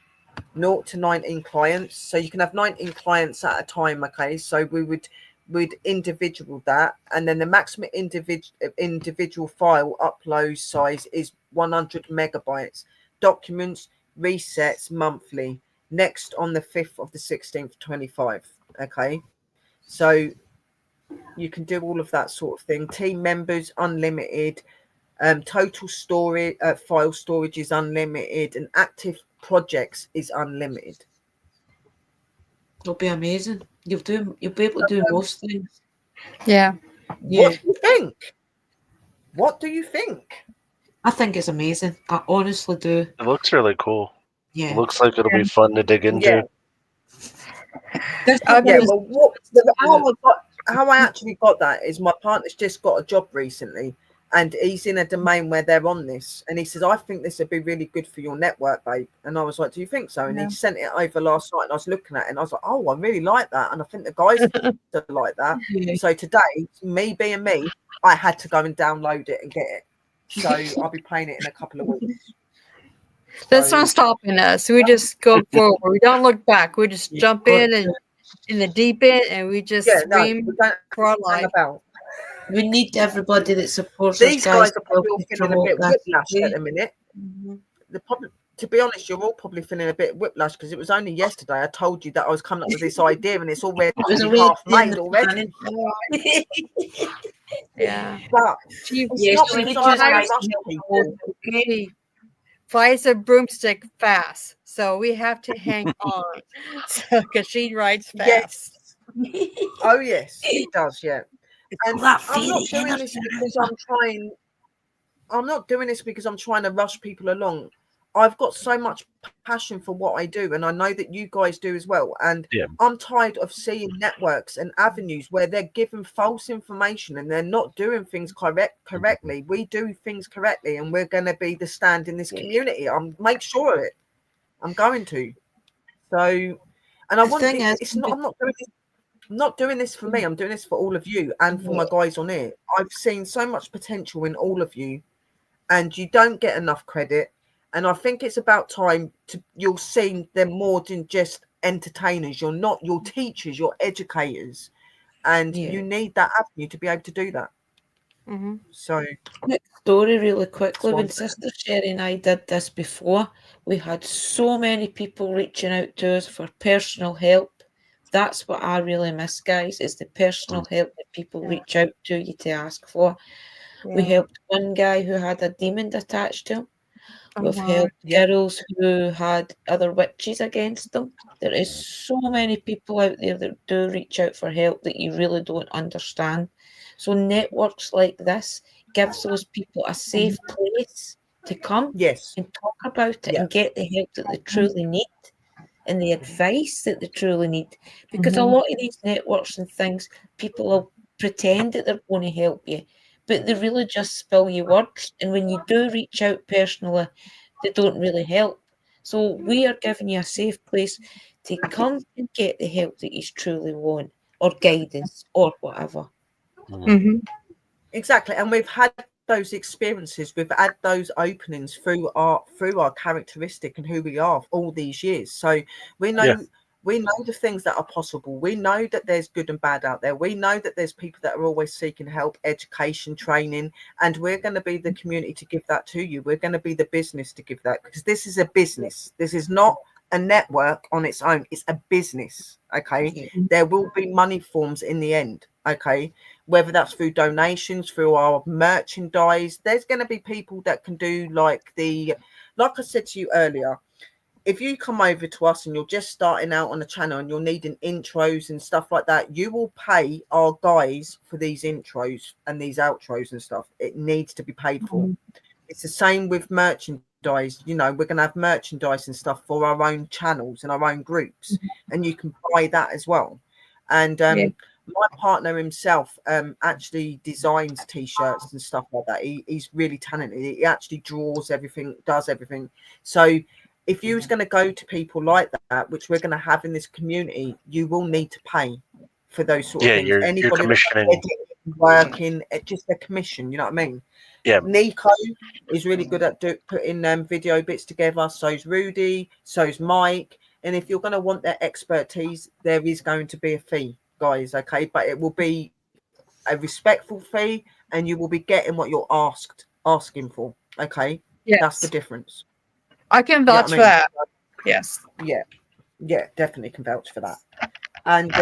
0 to 19 clients. So you can have 19 clients at a time, okay? So we'd individual that, and then the maximum individual file upload size is 100 megabytes. Documents resets monthly. Next on the 5th of the 16th, 25. Okay. So you can do all of that sort of thing. Team members, unlimited. Total storage, file storage is unlimited, and active projects is unlimited. It'll be amazing. You'll be able to do most things. Yeah. What do you think? What do you think? I think it's amazing. I honestly do. It looks really cool. Yeah. It looks like it'll be fun to dig into. Yeah. Well, how I actually got that is my partner's just got a job recently, and he's in a domain where they're on this, and he says, I think this would be really good for your network, babe. And I was like, do you think so? And he sent it over last night, and I was looking at it, and I was like, oh, I really like that, and I think the guys like that. So today, me being me, I had to go and download it and get it. So I'll be playing it in a couple of weeks. That's not stopping us. We just go forward. We don't look back. We just jump in and in the deep end, and we just scream for our life. We need everybody that supports these us. Guys are probably feeling a bit whiplash at the minute. To be honest, you're all probably feeling a bit whiplash because it was only yesterday I told you that I was coming up with this idea, and it's already half made already. Yeah. But She flies a broomstick fast, so we have to hang on. So because she rides fast. Yes. Oh yes, she does. Yeah. And I'm not doing this because I'm trying. I'm not doing this because I'm trying to rush people along. I've got so much passion for what I do, and I know that you guys do as well. And Yeah. I'm tired of seeing networks and avenues where they're giving false information and they're not doing things correctly. We do things correctly, and we're going to be the stand in this community. I'm make sure of it. I'm going to. So, and I The want thing it, is, it's not. I'm not doing this for me. I'm doing this for all of you and for my guys on here. I've seen so much potential in all of you, and you don't get enough credit. And I think it's about time you'll see them more than just entertainers. You're not, your teachers, your educators, and you need that avenue to be able to do that. Mm-hmm. So, quick story, really quickly. When Swan. Sister Sherry and I did this before, we had so many people reaching out to us for personal help. That's what I really miss, guys, is the personal help that people reach out to you to ask for. We helped one guy who had a demon attached to him. We've helped girls who had other witches against them. There is so many people out there that do reach out for help that you really don't understand. So networks like this gives those people a safe place to come and talk about it and get the help that they truly need and the advice that they truly need. Because a lot of these networks and things, people will pretend that they're going to help you, but they really just spill you words. And when you do reach out personally, they don't really help. So we are giving you a safe place to come and get the help that you truly want, or guidance, or whatever. Mm-hmm. Exactly. And we've had those experiences, we've had those openings through our characteristic and who we are all these years. So we know the things that are possible. We know that there's good and bad out there. We know that there's people that are always seeking help, education, training, and we're going to be the community to give that to you. We're going to be the business to give that, because this is a business. This is not a network on its own. It's a business. Okay. There will be money forms in the end. Okay, whether that's through donations, through our merchandise, there's going to be people that can do like I said to you earlier, if you come over to us and you're just starting out on the channel and you're needing intros and stuff like that, you will pay our guys for these intros and these outros and stuff. It needs to be paid for. It's the same with merchandise. You know, we're going to have merchandise and stuff for our own channels and our own groups, and you can buy that as well. And my partner himself actually designs t-shirts and stuff like that. He's really talented. He actually draws everything, does everything. So if you was going to go to people like that, which we're going to have in this community, you will need to pay for those sort of things. You're commissioning, working, just a commission. You know what I mean? Yeah. Nico is really good at putting video bits together. So's Rudy. So's Mike. And if you're going to want their expertise, there is going to be a fee, guys. Okay, but it will be a respectful fee, and you will be getting what you're asking for. Okay, that's the difference. I can vouch for that. Yes. Yeah, definitely can vouch for that. And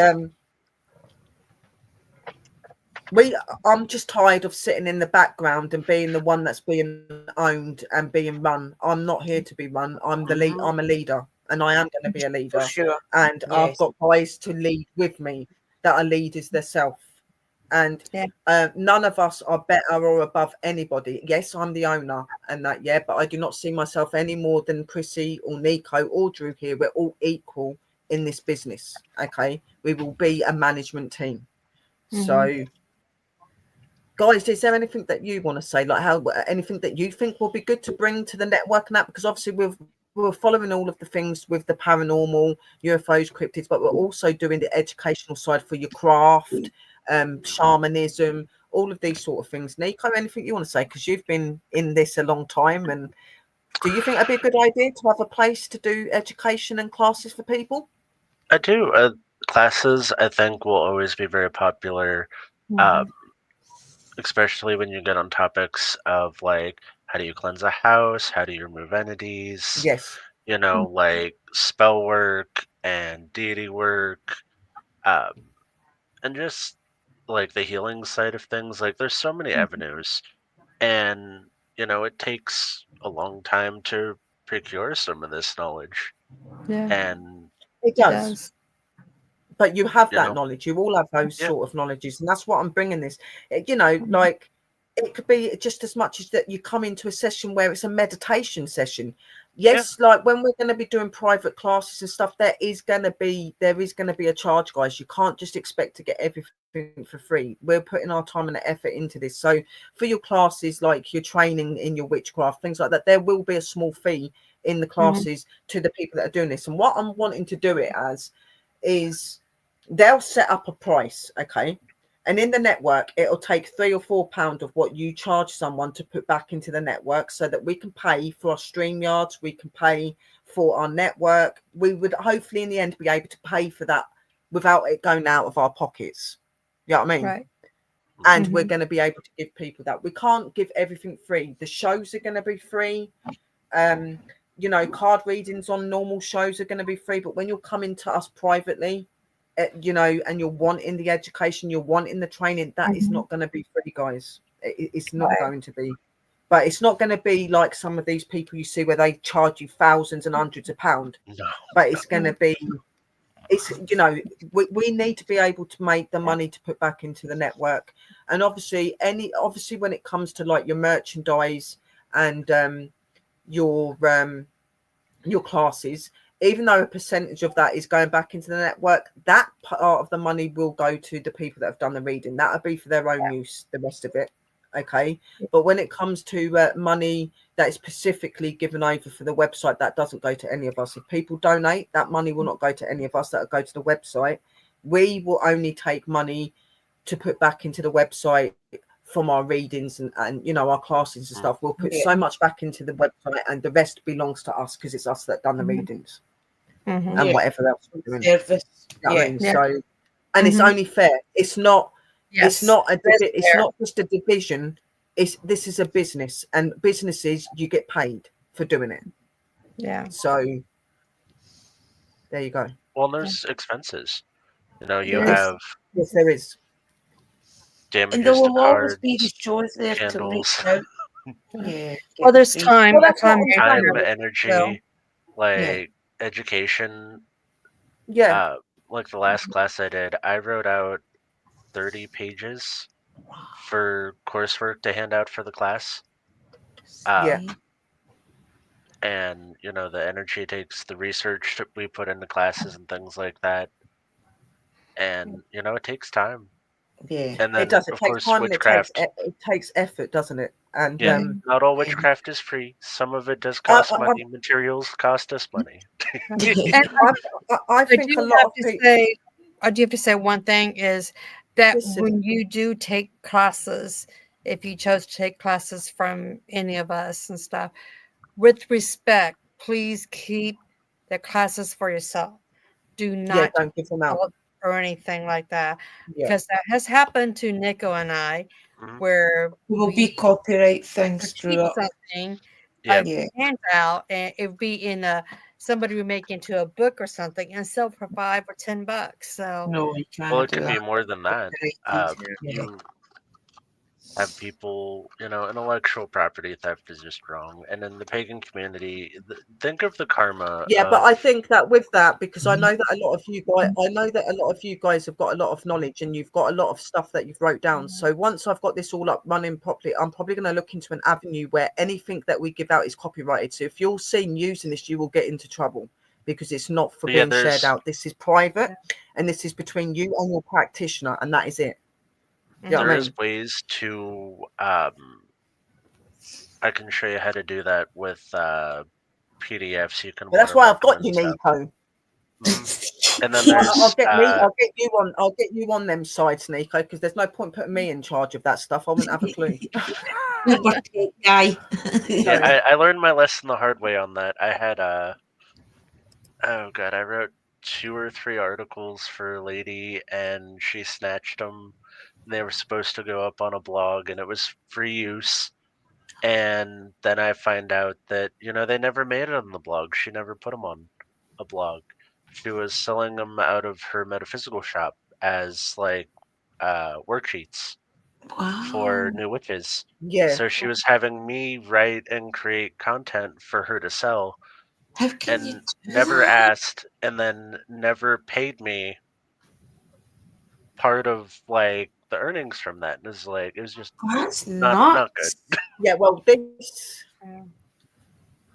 I'm just tired of sitting in the background and being the one that's being owned and being run. I'm not here to be run. I'm the lead. I'm a leader, and I am going to be a leader. For sure. And I've got guys to lead with me that are leaders themselves. And none of us are better or above anybody. Yes, I'm the owner and that, but I do not see myself any more than Chrissy or Nico or Drew here. We're all equal in this business. Okay, we will be a management team. So, guys, is there anything that you want to say, like anything that you think will be good to bring to the network and that? Because obviously we're following all of the things with the paranormal, UFOs, cryptids, but we're also doing the educational side for your craft, shamanism, all of these sort of things. Nico, anything you want to say? Because you've been in this a long time, and do you think it'd be a good idea to have a place to do education and classes for people? I do. Classes, I think, will always be very popular, especially when you get on topics of like, how do you cleanse a house? How do you remove entities? Yes. You know, like spell work and deity work, and just like the healing side of things. Like, there's so many avenues, and you know, it takes a long time to procure some of this knowledge. And it does. But you have that know, knowledge. You all have those sort of knowledges, and that's what I'm bringing this. You know, like it could be just as much as that you come into a session where it's a meditation session. Yes, like when we're going to be doing private classes and stuff, there is going to be a charge, guys. You can't just expect to get everything for free. We're putting our time and effort into this. So for your classes, like your training in your witchcraft, things like that, there will be a small fee in the classes to the people that are doing this. And what I'm wanting to do it as is they'll set up a price, okay? And in the network, it'll take £3 or £4 of what you charge someone to put back into the network so that we can pay for our StreamYards, we can pay for our network. We would hopefully in the end be able to pay for that without it going out of our pockets. You know what I mean? Right. And we're going to be able to give people that. We can't give everything free. The shows are going to be free. You know, card readings on normal shows are going to be free. But when you're coming to us privately, you know, and you're wanting the education, you're wanting the training, that is not going to be free, guys. It's not going to be. But it's not going to be like some of these people you see where they charge you thousands and hundreds of pounds. No. But it's going to be, it's, you know, we need to be able to make the money to put back into the network. And obviously when it comes to like your merchandise and your classes, even though a percentage of that is going back into the network, that part of the money will go to the people that have done the reading. That'll be for their own use, the rest of it. Okay. But when it comes to money that is specifically given over for the website, that doesn't go to any of us. If people donate, that money will not go to any of us. That will go to the website. We will only take money to put back into the website from our readings and you know, our classes and stuff. We'll put so much back into the website and the rest belongs to us because it's us that done the readings and whatever else we're doing. Service. You know what I mean? So, and it's only fair. It's not. Yes. It's not it's not just a division. This is a business, and businesses, you get paid for doing it. Yeah. So there you go. Well, there's expenses. You know, you Yes. have Yes, there is. And damages there to will always cards, be the shows there to candles, reach out. Yeah. Well, there's get time. Well, That's that's why I'm what here. I'm time, saying. energy, So- like education. Yeah. Like the last class I did, I wrote out 30 pages for coursework to hand out for the class. Yeah. And, you know, the energy it takes, the research that we put into classes and things like that. And, you know, it takes time. Yeah. And then, It does. It of takes course, time witchcraft. and it takes effort, doesn't it? And Yeah, not all witchcraft is free. Some of it does cost money. Materials cost us money. And I think a lot of people. I do have to say one thing is that Listen. when you do take classes, if you chose to take classes from any of us and stuff, with respect, please keep the classes for yourself. Do not don't give them out. or anything like that. Yeah. Because that has happened to Nico and I, Mhm. where There will be copyright things keep through it. something Yeah. a handout, and it would be in somebody would make into a book or something and sell for $5 or $10. So No, you can't Well, it do could be that. more than that. Copyrighted, You have people, you know, intellectual property theft is just wrong. And in the pagan community, think of the karma. Yeah, but I think that with that, because I Mhm. know that a lot of you guys have got a lot of knowledge and you've got a lot of stuff that you've wrote down. So once I've got this all up running properly, I'm probably going to look into an avenue where anything that we give out is copyrighted. So if you're seen using this, you will get into trouble because it's not for being shared out. This is private and this is between you and your practitioner, and that is it. You know what I There mean? is ways to I can show you how to do that with PDFs. You can. But that's why I've got watermark you, them and Nico. stuff. And then there's I'll get you on them sides, Nico, because there's no point putting me in charge of that stuff. I wouldn't have a clue. Number 8 guy. yeah, I learned my lesson the hard way on that. I had oh god, I wrote 2 or 3 articles for a lady, and she snatched them. They were supposed to go up on a blog, and it was free use. And then I find out that, you know, they never made it on the blog. She never put them on a blog. She was selling them out of her metaphysical shop as like worksheets for new witches. Yeah. So she was having me write and create content for her to sell, How can you and do never that? asked, and then never paid me part of like the earnings from that, and it's like it was just That's not nuts. good. Yeah, well,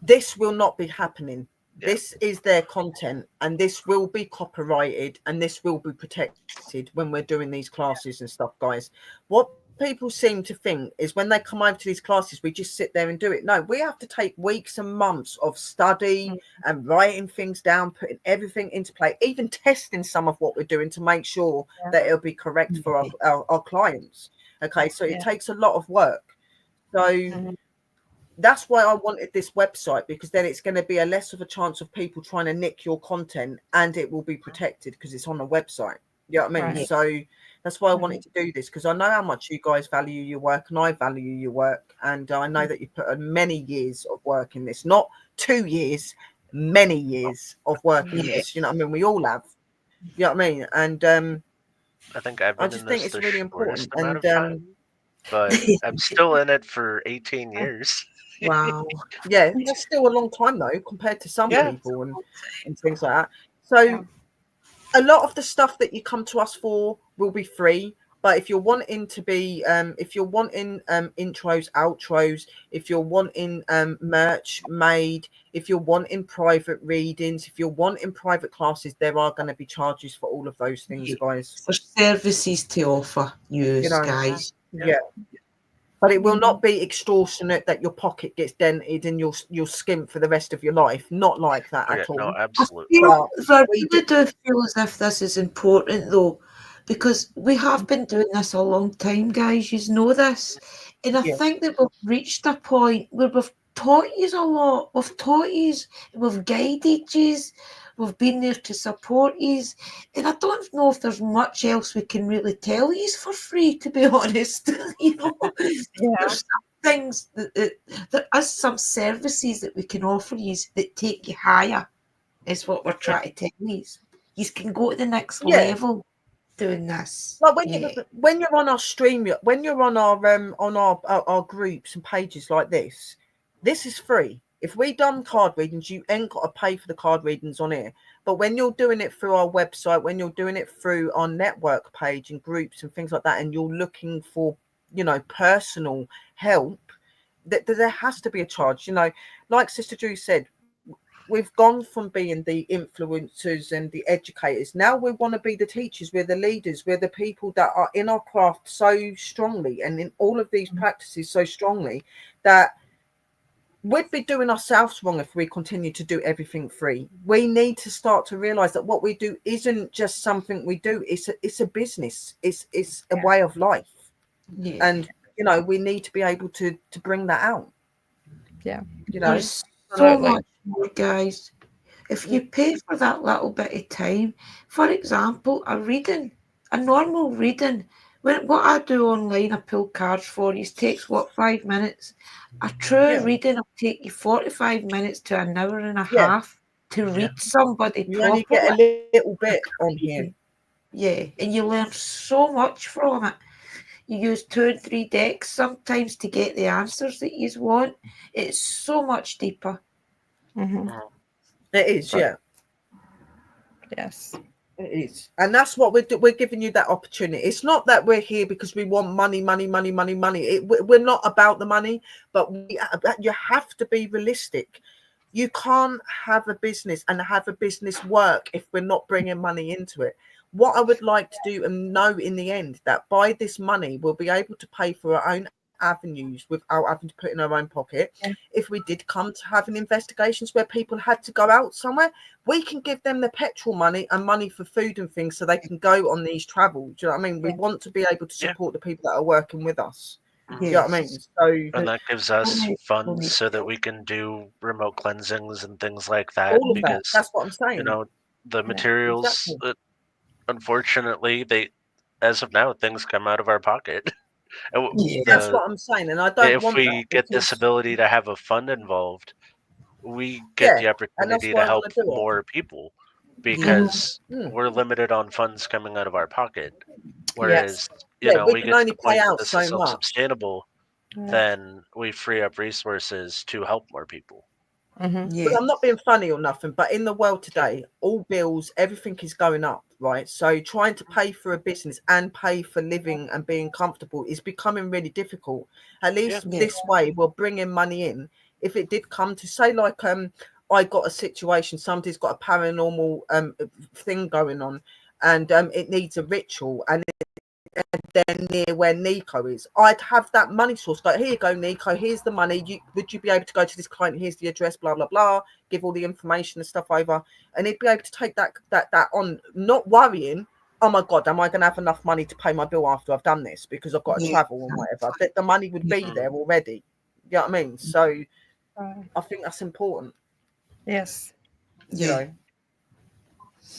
this will not be happening. Yeah. This is their content, and this will be copyrighted, and this will be protected when we're doing these classes and stuff, guys. What people seem to think is when they come over to these classes, we just sit there and do it. No, we have to take weeks and months of study and writing things down, putting everything into play, even testing some of what we're doing to make sure that it'll be correct for our clients. Okay, so it takes a lot of work. So that's why I wanted this website, because then it's going to be a less of a chance of people trying to nick your content, and it will be protected because it's on a website. You know what I mean? Right. So that's why I wanted to do this, because I know how much you guys value your work, and I value your work, and I know that you put many years of work in this, not 2 years, many years of work in this. You know what I mean? We all have. You know what I mean? And I think I've been I just in think this it's the really shortest important. amount And of time, but I'm still in it for 18 years. Wow. yeah, that's still a long time though compared to some Yeah. people and things like that. So a lot of the stuff that you come to us for will be free, but if you're wanting to be if you're wanting intros, outros, if you're wanting merch made, if you're wanting private readings, if you're wanting private classes, there are going to be charges for all of those things, guys. For services to offer you know, guys. Yeah. But it will not be extortionate that your pocket gets dented and you'll skimp for the rest of your life. Not like that Yeah, at all. no, I absolutely. feel, But I we really do feel as if this is important though, because we have been doing this a long time, guys. You know this. And I Yes. think that we've reached a point where we've taught you a lot. We've taught you, we've guided you, we've been there to support you. And I don't know if there's much else we can really tell you for free, to be honest. You know, there's some things that there is some services that we can offer you that take you higher, is what we're trying to tell you. You can go to the next level doing this. Like when you're on our stream, when you're on our groups and pages like this is free. If we done card readings, you ain't got to pay for the card readings on here. But when you're doing it through our website, when you're doing it through our network page and groups and things like that, and you're looking for, you know, personal help, that there has to be a charge. You know, like Sister Drew said, we've gone from being the influencers and the educators. Now we want to be the teachers. We're the leaders. We're the people that are in our craft so strongly and in all of these practices so strongly that we'd be doing ourselves wrong if we continue to do everything free. We need to start to realize that what we do isn't just something we do. It's a business. It's a way of life. Yeah. And, you know, we need to be able to bring that out. Yeah. You know, There's so much more, guys. If you pay for that little bit of time, for example, a normal reading, what I do online, I pull cards for you, takes 5 minutes. A true reading will take you 45 minutes to an hour and a half to read somebody you properly. only get a little bit on here. Yeah, and you learn so much from it. You use 2 and 3 decks sometimes to get the answers that you want. It's so much deeper. It is, yeah. Yes. It is. And that's what we're giving you that opportunity. It's not that we're here because we want money. We're not about the money, but you have to be realistic. You can't have a business and have a business work if we're not bringing money into it. What I would like to do and know in the end that by this money, we'll be able to pay for our own avenues without having to put in our own pocket. If we did come to having investigations where people had to go out somewhere, we can give them the petrol money and money for food and things so they can go on these travels. Do you know what I mean? We want to be able to support the people that are working with us. Do you know what I mean? So, and that gives us funds so that we can do remote cleansings and things like that. all of Because that. That's what I'm saying. you know, the materials, exactly. unfortunately, as of now, things come out of our pocket. That's what I'm saying, and I don't if want we that get because- this ability to have a fund involved, we get the opportunity to help more people because we're limited on funds coming out of our pocket. Whereas, you know, we we can get to only the point pay that out this so is much. self-sustainable, then we free up resources to help more people. Mhm. Yeah. But I'm not being funny or nothing, but in the world today, all bills, everything is going up, right? So trying to pay for a business and pay for living and being comfortable is becoming really difficult. At least Yeah. this way, we're bringing money in. If it did come to say, like, I got a situation, somebody's got a paranormal thing going on, and it needs a ritual, and they're near where Nico is, I'd have that money source. Go, here you go, Nico. Here's the money. Would you be able to go to this client? Here's the address. Blah blah blah. Give all the information and stuff over, and he'd be able to take that on, not worrying. Oh my God, am I going to have enough money to pay my bill after I've done this because I've got to Yeah, travel and whatever? That the money would be there already. You know what I mean? So I think that's important. Yes. You know,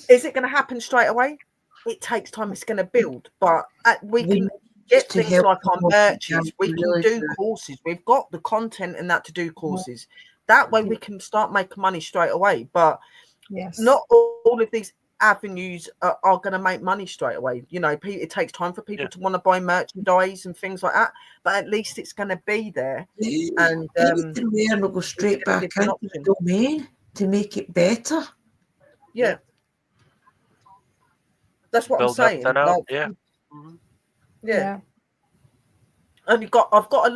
is it going to happen straight away? It takes time. It's going to build, but we can get to things help like our people merches. We can really do do. courses. We've got the content and that to do courses. That way we can start making money straight away. But Yes. not all of these avenues are going to make money straight away. You know, it takes time for people to want to buy merchandise and things like that. But at least it's going to be there. And anything there will go straight back into the domain to make it better. Yeah. That's what Build I'm saying. up that out. Like, Mhm. yeah. And I've got a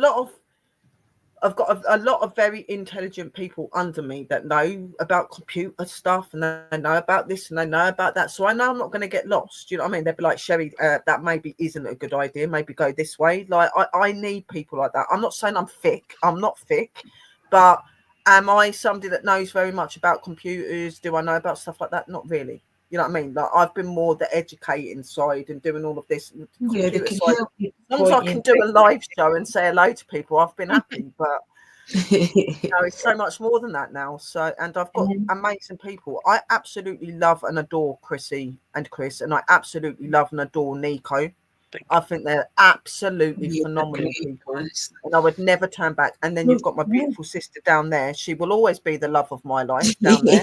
lot of very intelligent people under me that know about computer stuff, and they know about this and they know about that. So I know I'm not going to get lost. You know what I mean? They'd be like, Sherry, that maybe isn't a good idea. Maybe go this way. Like I need people like that. I'm not saying I'm thick. I'm not thick, but am I somebody that knows very much about computers? Do I know about stuff like that? Not really. You know what I mean? Like I've been more the educating side and doing all of this. Yeah, they can help you. As long as I can do a live show and say hello to people, I've been happy. But it's so much more than that now. So, and I've got amazing people. I absolutely love and adore Chrissy and Chris, and I absolutely love and adore Nico. I think they're absolutely phenomenal people, and I would never turn back. And then you've got my beautiful sister down there. She will always be the love of my life down there.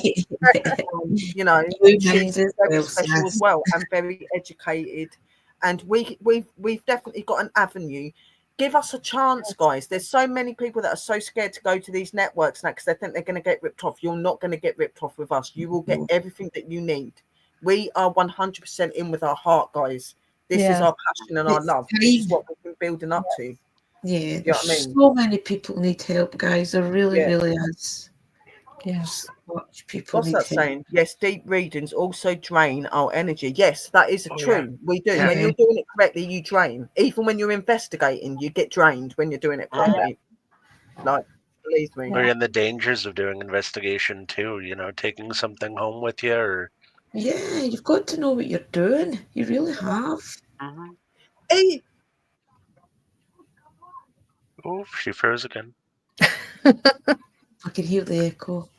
You know, she's very special as well and very educated. And we've definitely got an avenue. Give us a chance, guys. There's so many people that are so scared to go to these networks now because they think they're going to get ripped off. You're not going to get ripped off with us. You will get everything that you need. We are 100% in with our heart, guys. This is our passion and our love. This is what we've been building up to. Yeah, you know what I mean? So many people need help, guys. There really is. Yes. Much people What's need that help. saying? Yes, deep readings also drain our energy. Yes, that is true. We do. When you're doing it correctly, you drain. Even when you're investigating, you get drained when you're doing it properly. Like, believe me. Or in the dangers of doing investigation too, you know, taking something home with you or Yeah, you've got to know what you're doing. You really have. Hey. Oh, she froze again. I can hear the echo.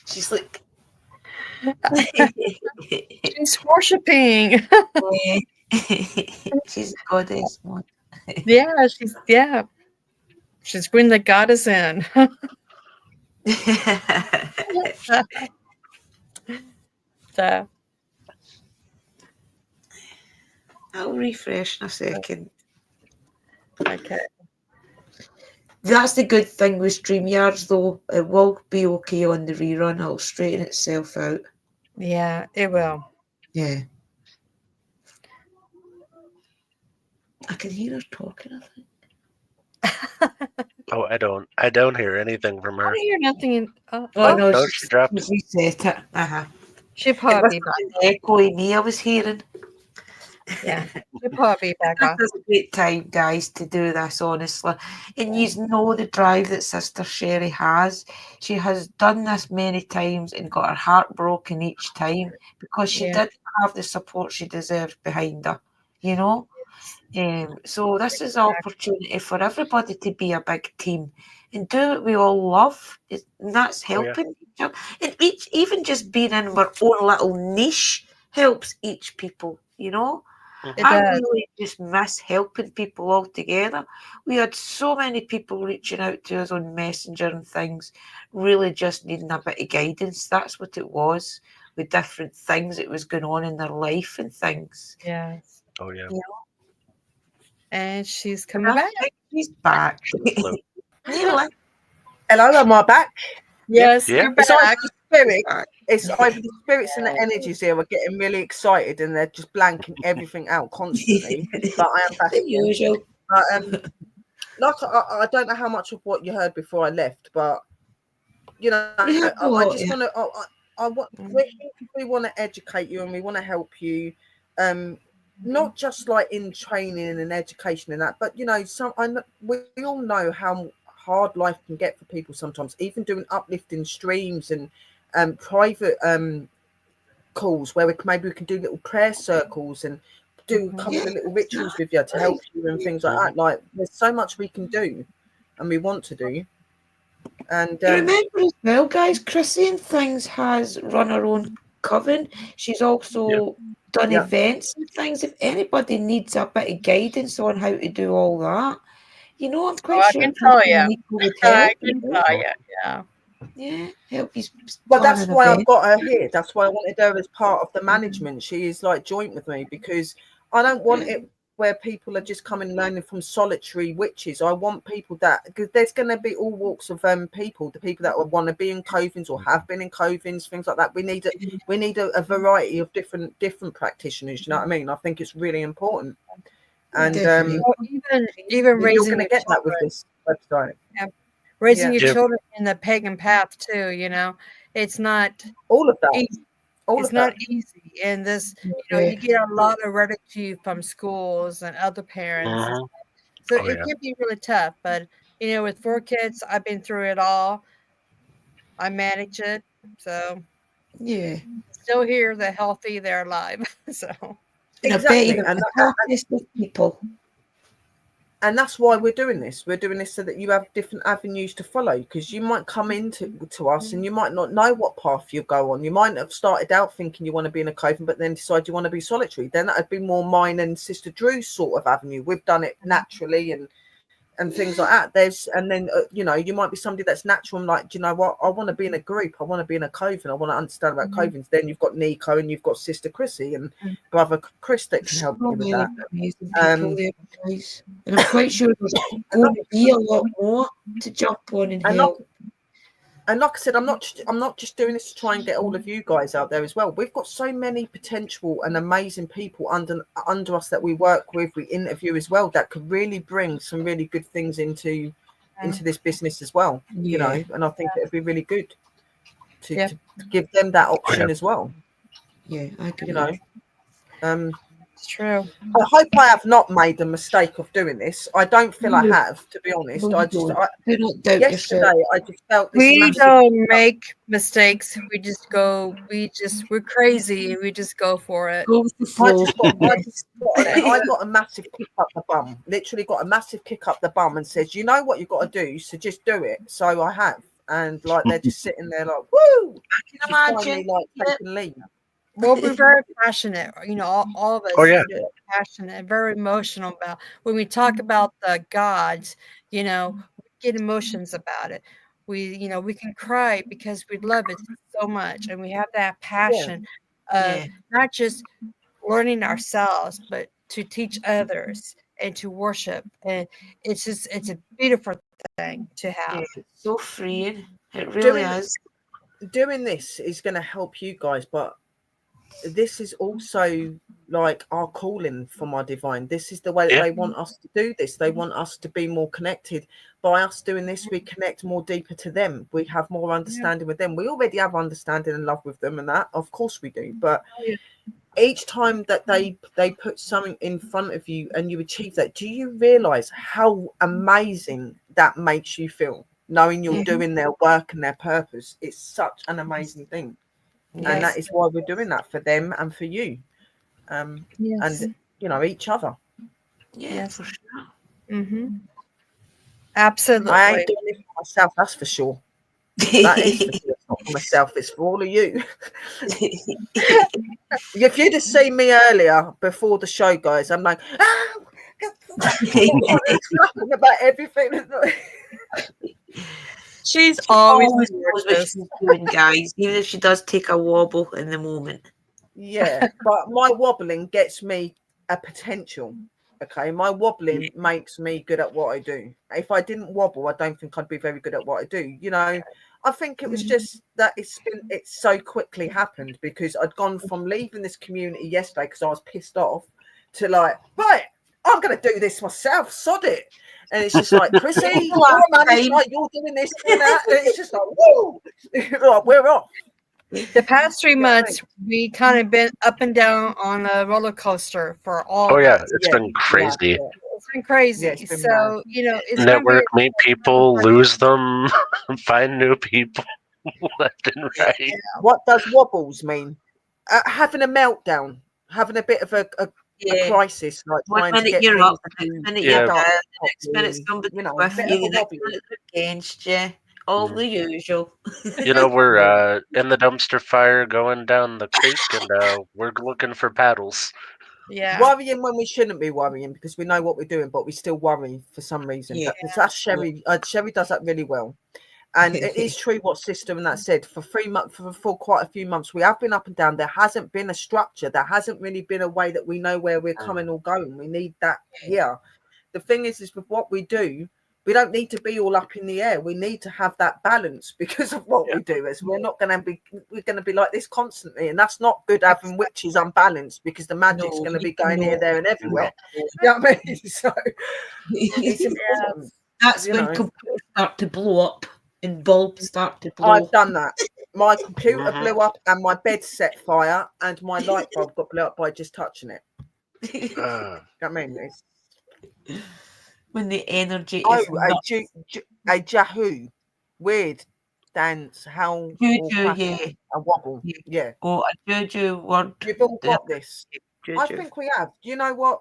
She's like she's worshiping. She's a goddess one. She's bringing the goddess in. So I'll refresh in a second. Okay. That's the good thing with StreamYards, though. It will be okay on the rerun. It'll straighten itself out. Yeah, it will. Yeah. I can hear her talking, I think. Oh, I don't hear anything from her. I hear nothing. No, she dropped it. Reset it. She'll It probably wasn't be an echoing me I was hearing. back. Yeah, she'll probably be back This on. is a great time, guys, to do this, honestly. And you know the drive that Sister Sherry has. She has done this many times and got her heart broken each time because she didn't have the support she deserved behind her, you know? So this is an opportunity for everybody to be a big team and do what we all love. And that's helping each other. And even just being in our own little niche helps each people, you know? I really just miss helping people all together. We had so many people reaching out to us on Messenger and things, really just needing a bit of guidance. That's what it was, with different things that was going on in their life and things. Yes. Oh yeah. You know? And she's coming back. She's back. Nearly. Hello, am I back? Yes, Yeah. you're It's either back. the spirit. It's either the spirits and the energies here are getting really excited and they're just blanking everything out constantly. But I am back The again. usual. But like I don't know how much of what you heard before I left, but you know, We have a I lot, just yeah. want to. I want. We want to educate you and we want to help you. Not just like in training and education and that, but you know, we all know how hard life can get for people sometimes. Even doing uplifting streams and private calls where maybe we can do little prayer circles and do a couple of little rituals with you to help you and things like that. Like there's so much we can do and we want to do. And Remember as well, guys, Chrissy and Things has run her own coven. She's also done Yeah. events and things. If anybody needs a bit of guidance on how to do all that, you know, I'm quite I sure can tell Chrissy you. and Nico would I help. can You know? tell you. Yeah. Yeah, help you but plan that's an why I've event. got her here. That's why I wanted her as part of the management. She is like joint with me because I don't want it where people are just coming learning from solitary witches. I want people that, because there's going to be all walks of people, the people that want to be in covens or have been in covens, things like that. We need a variety of different practitioners. You know what I mean? I think it's really important. And Definitely. Well, even you're raising going to your get that with children, this website. raising your Yeah. children in the pagan path too. You know, it's not All of that. easy. All It's of not that. easy, and this, you know, you get a lot of ridicule from schools and other parents, Mhm. so Oh, it yeah. can be really tough. But you know, with 4 kids, I've been through it all. I manage it, so Yeah. still here. They're healthy. They're alive. So And I bet Exactly. you're And the happiest of people. that's why we're doing this. We're doing this so that you have different avenues to follow, because you might come into to us and you might not know what path you go on. You might have started out thinking you want to be in a coven, but then decide you want to be solitary. Then that'd be more mine and Sister Drew's sort of avenue. We've done it naturally and things like that. And then you know, you might be somebody that's natural and like, do you know what, I want to be in a group, I want to be in a coven, I want to understand about covens. Then you've got Nico and you've got Sister Chrissy and Brother Chris that can help you with many that. amazing people there, guys. And I'm quite sure there's going to be a lot more to jump on and help. And like I said, I'm not just doing this to try and get all of you guys out there as well. We've got so many potential and amazing people under us that we work with, we interview as well, that could really bring some really good things into this business as well. You know, and I think it'd be really good to give them that option as well. Yeah, I agree. You know, it's true. I hope I have not made the mistake of doing this. I don't feel I have, to be honest. No, I you just don't. Do not doubt yesterday yourself. I just felt this We massive. don't make mistakes. We just go. We're crazy. We just go for it. Go with the flow. I got a massive kick up the bum. Literally got a massive kick up the bum and says, "You know what you've got to do, so just do it." So I have, and like they're just sitting there like, "Woo!" I can imagine. Finally, like taking lead. Well, we're very passionate. You know, all of us. Oh, yeah. Are passionate, very emotional about when we talk about the gods. You know, we get emotions about it. You know, we can cry because we love it so much, and we have that passion of not just learning ourselves, but to teach others and to worship. And it's a beautiful thing to have. It's so freeing. It really is. Doing this is going to help you guys, but this is also like our calling from our divine. This is the way that they want us to do this. They want us to be more connected. By us doing this, we connect more deeper to them. We have more understanding with them. We already have understanding and love with them, and that of course we do, but each time that they put something in front of you and you achieve that, do you realize how amazing that makes you feel, knowing you're doing their work and their purpose? It's such an amazing thing. And that is why we're doing that for them and for you, and you know, each other. For sure. Absolutely. I ain't doing it for myself, that's for sure. That is for sure. It's not for myself, it's for all of you. If you'd have seen me earlier before the show, guys, I'm like, about everything. She's always knows what she's doing, guys, even if she does take a wobble in the moment. Yeah, but my wobbling gets me a potential. Okay, my wobbling makes me good at what I do. If I didn't wobble, I don't think I'd be very good at what I do. You know, I think it was just that it's so quickly happened because I'd gone from leaving this community yesterday because I was pissed off to like, right, I'm going to do this myself, sod it. And it's just like, Chrissy, you're a manager, you're doing this and that. And it's just like, whoa, like, we're off. The past 3 months, we kind of been up and down on a roller coaster for all. Oh of yeah, us. it's been crazy. It's been crazy. Yeah, it's been so mad. you know, it's Network, gonna meet people, lose them, find new people left and right. What does wobbles mean? Having a meltdown, having a bit of a crisis, like One trying to minute get you're things up, the to next minute Yeah. you're down, start the next minute properly, somebody's you know, with bit you, of the a next wobbly. minute they're against you. All the usual. You know, we're in the dumpster fire going down the creek, and we're looking for paddles. Yeah. Worrying when we shouldn't be worrying because we know what we're doing, but we still worry for some reason. Yeah. That's Sherry. Sherry does that really well. And it is true what Sister and that said. For 3 months, for quite a few months, we have been up and down. There hasn't been a structure. There hasn't really been a way that we know where we're coming or going. We need that here. The thing is with what we do, we don't need to be all up in the air. We need to have that balance because of what we do. As we're going to be like this constantly, and that's not good having witches unbalanced because the magic's going to be going here, there, and everywhere. You know what I mean? So it's important. That's you when know. computers start to blow up and bulbs start to blow. I've done that. My computer Mhm. blew up and my bed set fire and my light bulb got blew up by just touching it. You know what I mean? It's, When the energy oh, is nuts. a Jahoo. Weird dance, howl, or Juju, crackle, yeah. a wobble. Yeah. Yeah. Oh, a juju word. You've all got this. Juju. I think we have. You know what?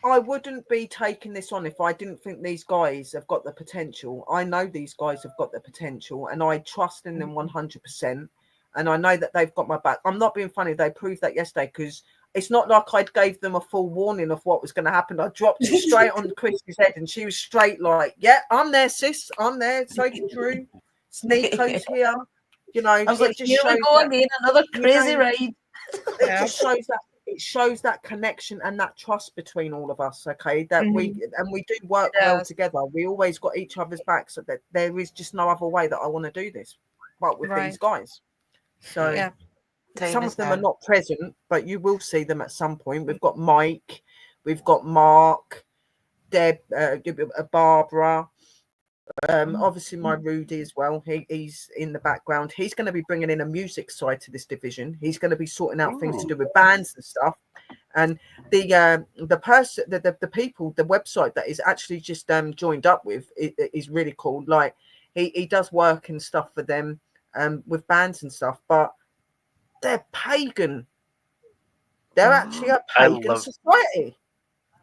I wouldn't be taking this on if I didn't think these guys have got the potential. I know these guys have got the potential and I trust in them 100%. And I know that they've got my back. I'm not being funny. They proved that yesterday because it's not like I gave them a full warning of what was going to happen. I dropped it straight on Chrissy's head and she was straight like, yeah, I'm there, sis. I'm there. So Drew. Sneako's here. You know, I was like, just here we shows go that, again, another you crazy know, ride. it just shows that it shows that connection and that trust between all of us. Okay, that we do work well together. We always got each other's backs. So that there is just no other way that I want to do this, but with these guys. So Yeah. some of them are not present, but you will see them at some point. We've got Mike, we've got Mark, Deb, Barbara. Obviously my Rudy as well. He's in the background. He's going to be bringing in a music side to this division. He's going to be sorting out things to do with bands and stuff. And the person, the people, the website that is actually just joined up with is really cool. Like he does work and stuff for them with bands and stuff, but they're pagan. They're actually a pagan society.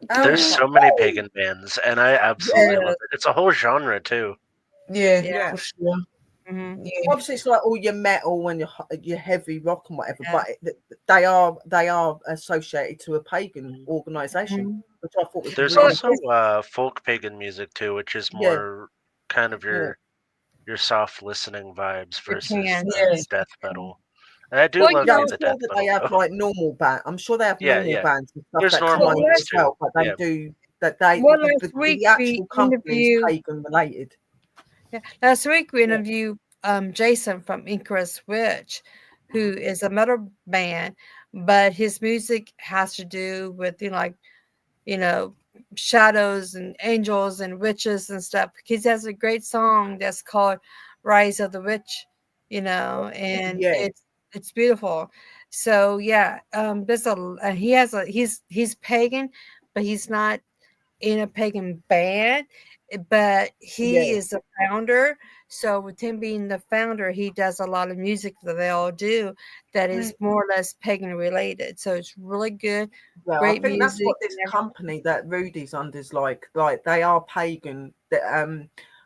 There's so many pagan bands, and I absolutely love it. It's a whole genre too. Yeah, for sure. Mm-hmm. Yeah. Obviously, it's like all your metal and your heavy rock and whatever, but they are associated to a pagan organization, which I thought was There's really also folk pagan music too, which is more kind of your soft listening vibes versus death metal. And I do love I'm the sure death that metal. they have like normal band. I'm sure they have normal bands and stuff There's that normal come on ones as well, too. but they do that. The we actual company is interviewed- pagan related. Yeah. Last week we interviewed Jason from Icarus Witch, who is a metal band, but his music has to do with shadows and angels and witches and stuff. He has a great song that's called Rise of the Witch, and it's beautiful. So he's pagan, but he's not in a pagan band, but he is the founder. So with him being the founder, he does a lot of music that they all do that is more or less pagan related. So it's really good. Well, great I think music. that's what this company that Rudy's under is like. Like they are pagan. I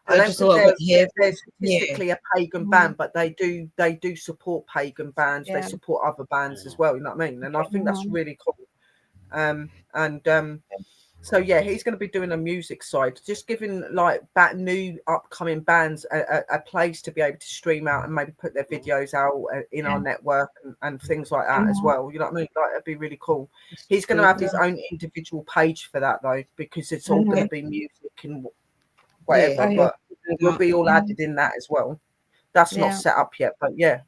don't think they're statistically a pagan band, but they do support pagan bands. They support other bands as well. You know what I mean? And I think that's really cool. So yeah, he's going to be doing a music side, just giving like new upcoming bands a place to be able to stream out and maybe put their videos out in our network and things like that as well. You know what I mean? Like, that'd be really cool. He's going to have his own individual page for that though, because it's all going to be music and whatever. But we'll be all added in that as well. That's not set up yet, but yeah.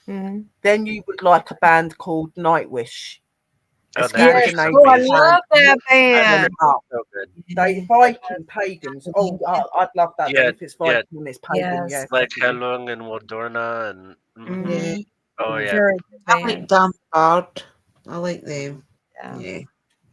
Then you would like a band called Nightwish. Oh, Yes. Nightwish. Oh, I love that band. So good. They Viking pagans. Oh, I'd love that. Yeah, If it's Viking, it's pagan. Yes. Yeah, Like definitely. Helung and Wodorna and Yeah. oh yeah. Very good I like band. Damn Bard. I like them. Yeah. Yeah.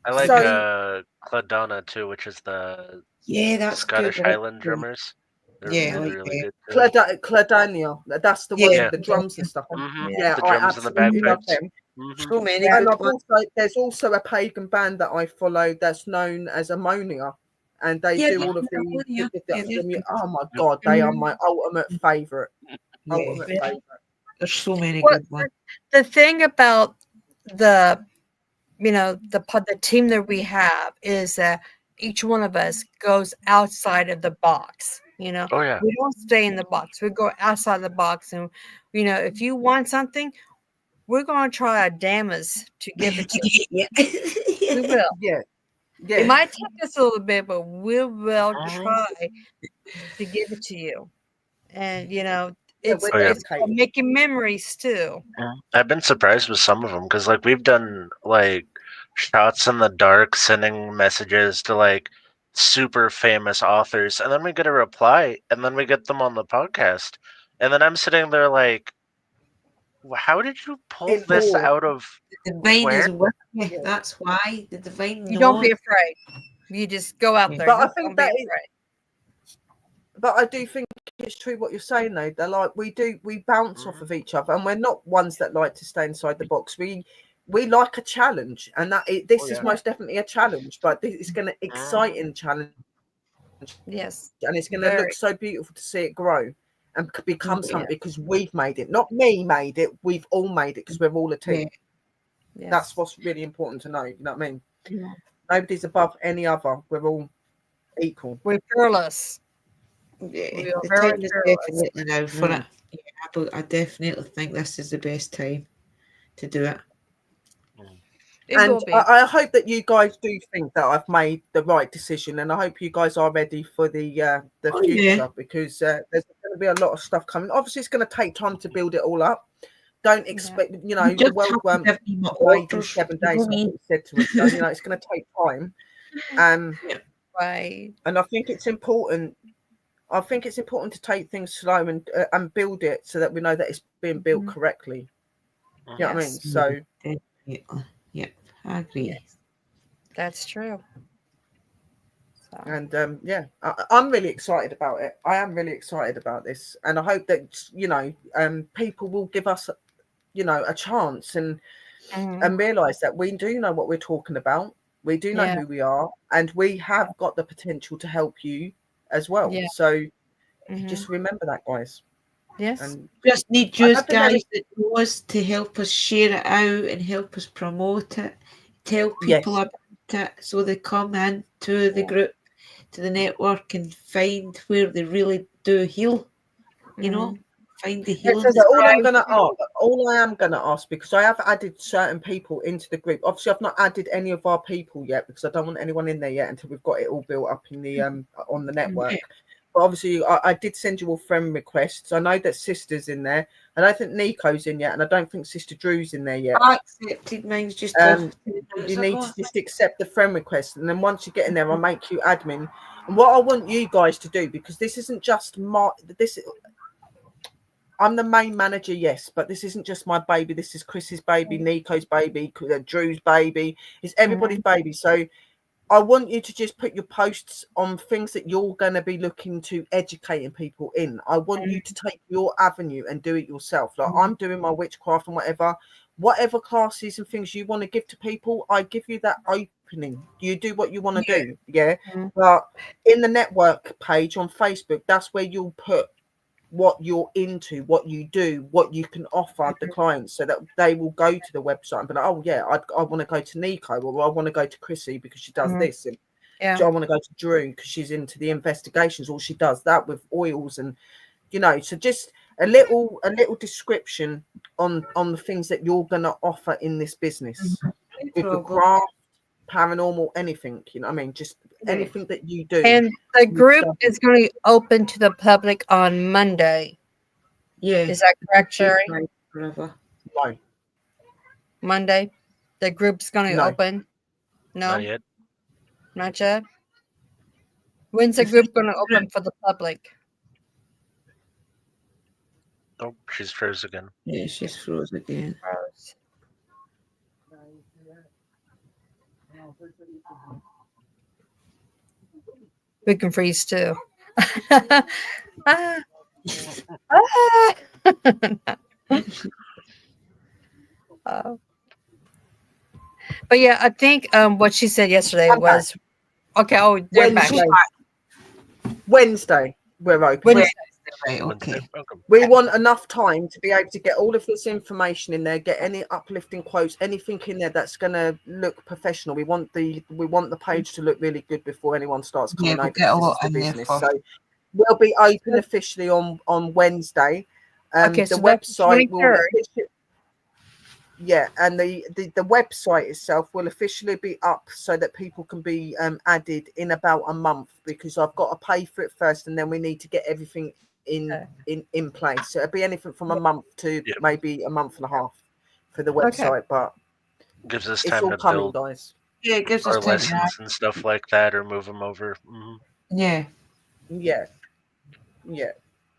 I like So- Cladonna too, which is the Yeah, that's Scottish good. Highland drummers. They're Yeah, I really, like really them. good too. Cladania. That's the one Yeah. with the drums and stuff. Yeah, The I drums and the absolutely love bagpipes. them. So many And good ones. there's also a pagan band that I follow that's known as Ammonia, and they Yeah, do all of Ammonia. oh my god, they are my ultimate favorite. Ultimate Yeah. favorite. There's so many Well, good ones. The thing about the the team that we have is that each one of us goes outside of the box. Oh yeah. We don't stay in the box. We go outside the box, and if you want something, we're going to try our damnedest to give it to you. Yeah. We will. Yeah. Yeah. It might take us a little bit, but we will try to give it to you. And it's we're it's dedicated. making memories too. I've been surprised with some of them because like we've done like shots in the dark, sending messages to like super famous authors, and then we get a reply, and then we get them on the podcast, and then I'm sitting there like, how did you pull In this awe. out of? The divine Where? is with you. Yeah. That's why. The divine You don't be knows. afraid. You just go out Yeah. there. But I Just think don't be that is- afraid. But I do think it's true what you're saying though. They're like we bounce off of each other, and we're not ones that like to stay inside the box. We like a challenge, and this is most definitely a challenge. But it's going to exciting challenge, Yes. and it's going to Very. look so beautiful to see it grow and become Yeah. something because we've made it. Not me made it. We've all made it because we're all a team. Yes. That's what's really important to know. You know what I mean? Yeah. Nobody's above any other. We're all equal. We're fearless. Yeah. We are The very time is fearless. definitely now for it. Yeah, I definitely think this is the best time to do it. It And will be. I hope that you guys do think that I've made the right decision, and I hope you guys are ready for the Oh, future yeah. because there's going to be a lot of stuff coming. Obviously, it's going to take time to build it all up. Don't expect, You the just world have to won't give me my wait in orders. 7 You days. know Like me. you said to us, so, it's going to take time. Right. And I think it's important. I think it's important to take things slow and build it so that we know that it's being built correctly. You know what I mean? Yes. So Definitely. Yeah, I agree. Yes. That's true. So, and I'm really excited about it. I am really excited about this, and I hope that people will give us a chance and realize that we do know what we're talking about. We do know Yeah. who we are, and we have got the potential to help you as well. Yeah. So mhm. just remember that, guys. Yes. And Just need I you don't think there guys that know us to help us share it out and help us promote it. Tell Yes. people about it so they come in to the group, to the network, and find where they really do heal. You know, find the healing. So all I am gonna ask, because I have added certain people into the group. Obviously, I've not added any of our people yet because I don't want anyone in there yet until we've got it all built up in the on the network. But obviously, I did send you all friend requests. I know that Sister's in there. I don't think Nico's in yet, and I don't think Sister Drew's in there yet. I accepted mine's just You need to just accept the friend request, and then once you get in there, I'll make you admin. And what I want you guys to do, because this isn't just I'm the main manager, yes, but this isn't just my baby. This is Chris's baby, Nico's baby, Drew's baby. It's everybody's baby. So I want you to just put your posts on things that you're going to be looking to educating people in. I want you to take your avenue and do it yourself. Like I'm doing my witchcraft and whatever classes and things you want to give to people, I give you that opening. You do what you want to do. Yeah. But in the network page on Facebook, that's where you'll put what you're into, what you do, what you can offer the clients, so that they will go to the website and be like, oh yeah, I want to go to Nico, or I want to go to Chrissy because she does this. Yeah. I want to go to Drew because she's into the investigations, or she does that with oils, and so just a little description on the things that you're going to offer in this business with the craft, paranormal, anything, I mean, just anything that you do. And the group is going to be open to the public on Monday. Yeah. Is that correct, Sherry? Forever. No. Monday, the group's going to No. open. No, Not yet. not yet. When's the group going to open for the public? Oh, she's froze again. Yeah, she's froze again. We can freeze too. Ah. Ah. But yeah, I think what she said yesterday Okay. was okay. Oh, they're back. Wednesday we're open. Wednesday. Right, okay. Wednesday. Welcome. We want enough time to be able to get all of this information in there, get any uplifting quotes, anything in there that's going to look professional. We want the page to look really good before anyone starts coming Yeah, we'll over get a to lot the in there business. for- So we'll be open officially on Wednesday. Okay, the so that's the website will 23rd. and the website itself will officially be up so that people can be added in about a month, because I've got to pay for it first, and then we need to get everything in place. So it'll be anything from a month to maybe a month and a half for the website, but Gives us it's time all to coming, build guys. Yeah, it gives our us time to lessons and stuff like that, or move them over. Yeah. Yeah,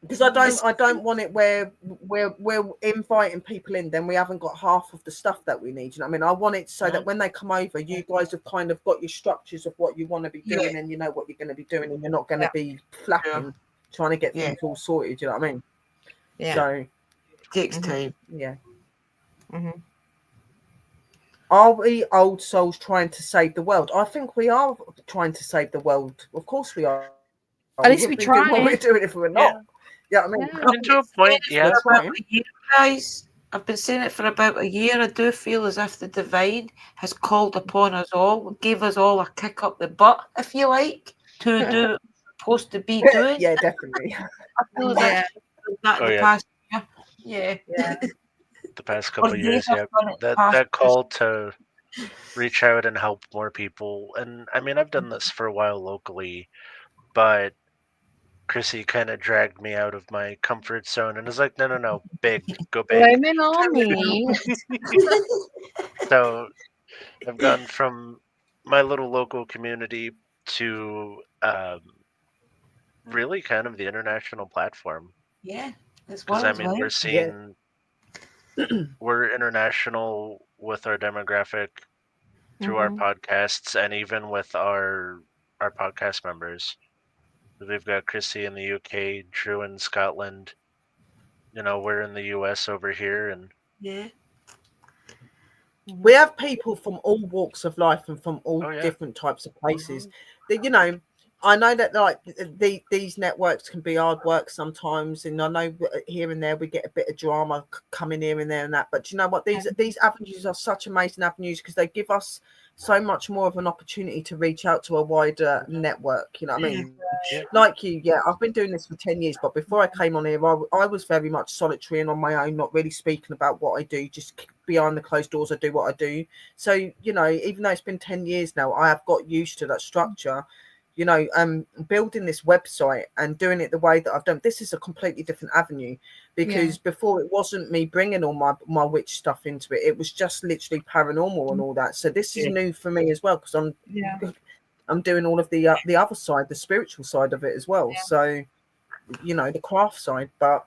because I don't want it where we're inviting people in, then we haven't got half of the stuff that we need. You know what I mean? I want it so that when they come over, you guys have kind of got your structures of what you want to be doing, and you know what you're going to be doing, and you're not going to be flapping trying to get things all sorted. You know what I mean? Yeah. So Takes time. yeah. Mhm. Are we old souls trying to save the world? I think we are trying to save the world. Of course we are. At least we wouldn't be doing what try. we're doing if we were not. Yeah, I mean, And to a point, yeah. That's fine. Guys, I've been saying it for about a year. I do feel as if the divine has called upon us all, gave us all a kick up the butt, if you like, to do what we're supposed to be doing. Yeah, definitely. I feel as if we've done that in the past year. Yeah. The past couple of years, Or yeah. they've done it That call to reach out and help more people. And I mean, I've done this for a while locally, but Chrissy kind of dragged me out of my comfort zone and was like, no, big, go big. Blame it on me. So I've gone from my little local community to really kind of the international platform. Yeah. Because I mean, we're seeing we're international with our demographic through our podcasts, and even with our podcast members. We've got Chrissy in the UK, Drew in Scotland. You know, we're in the US over here, and we have people from all walks of life and from all different types of places. That, you know, I know that like these networks can be hard work sometimes, and I know here and there we get a bit of drama coming here and there and that. But you know what? These avenues are such amazing avenues because they give us so much more of an opportunity to reach out to a wider network. You know what I mean? Like you, I've been doing this for 10 years, but before I came on here, I was very much solitary and on my own, not really speaking about what I do, just behind the closed doors, I do what I do. So, you know, even though it's been 10 years now, I have got used to that structure. You know, building this website and doing it the way that I've done, this is a completely different avenue, because before it wasn't me bringing all my witch stuff into it. It was just literally paranormal and all that. So this is new for me as well, because I'm doing all of the other side, the spiritual side of it as well. So, you know, the craft side, but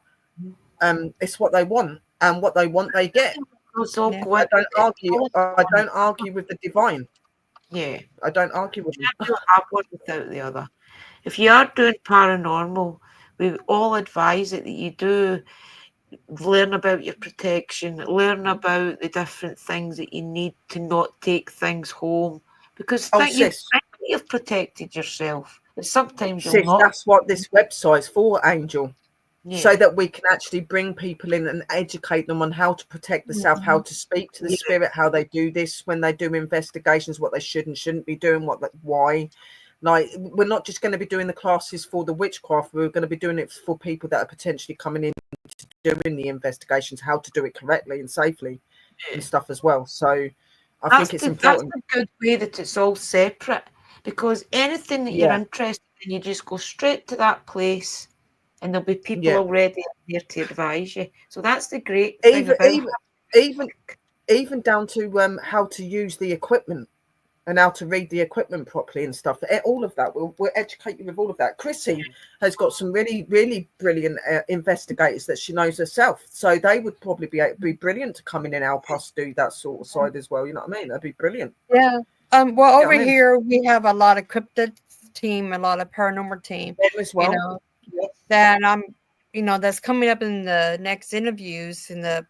it's what they want, and what they want they get. I don't argue with the divine. Yeah, I don't argue with you don't have one without the other. If you are doing paranormal, we all advise it that you do learn about your protection, learn about the different things that you need to not take things home, because you've protected yourself. But sometimes you'll not. That's what this website's for, Angel. So that we can actually bring people in and educate them on how to protect the self, how to speak to the spirit, how they do this when they do investigations, what they should and shouldn't be doing, why. Like, we're not just going to be doing the classes for the witchcraft. We're going to be doing it for people that are potentially coming in to doing the investigations, how to do it correctly and safely and stuff as well. So I think it's important. That's a good way that it's all separate, because anything that you're interested in, you just go straight to that place and there'll be people already there to advise you. So that's the great thing even down to how to use the equipment and how to read the equipment properly and stuff. All of that, we'll educate you with all of that. Chrissy has got some really, really brilliant investigators that she knows herself. So they would probably be brilliant to come in and help us do that sort of side as well. You know what I mean? That'd be brilliant. Yeah. Well, over here, we have a lot of cryptid team, a lot of paranormal team. As well. You know, that that's coming up in the next interviews in the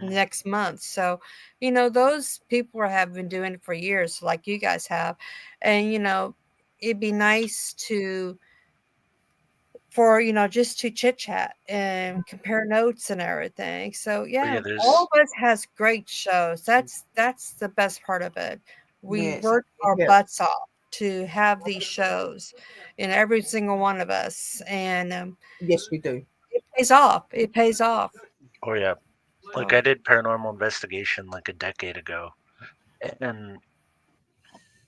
next month. So, those people have been doing it for years, like you guys have. And, it'd be nice just to chit chat and compare notes and everything. So all of us has great shows. That's the best part of it. We work our butts off to have these shows in every single one of us. And yes, we do. It pays off. It pays off. Oh yeah. Like I did paranormal investigation like a decade ago, and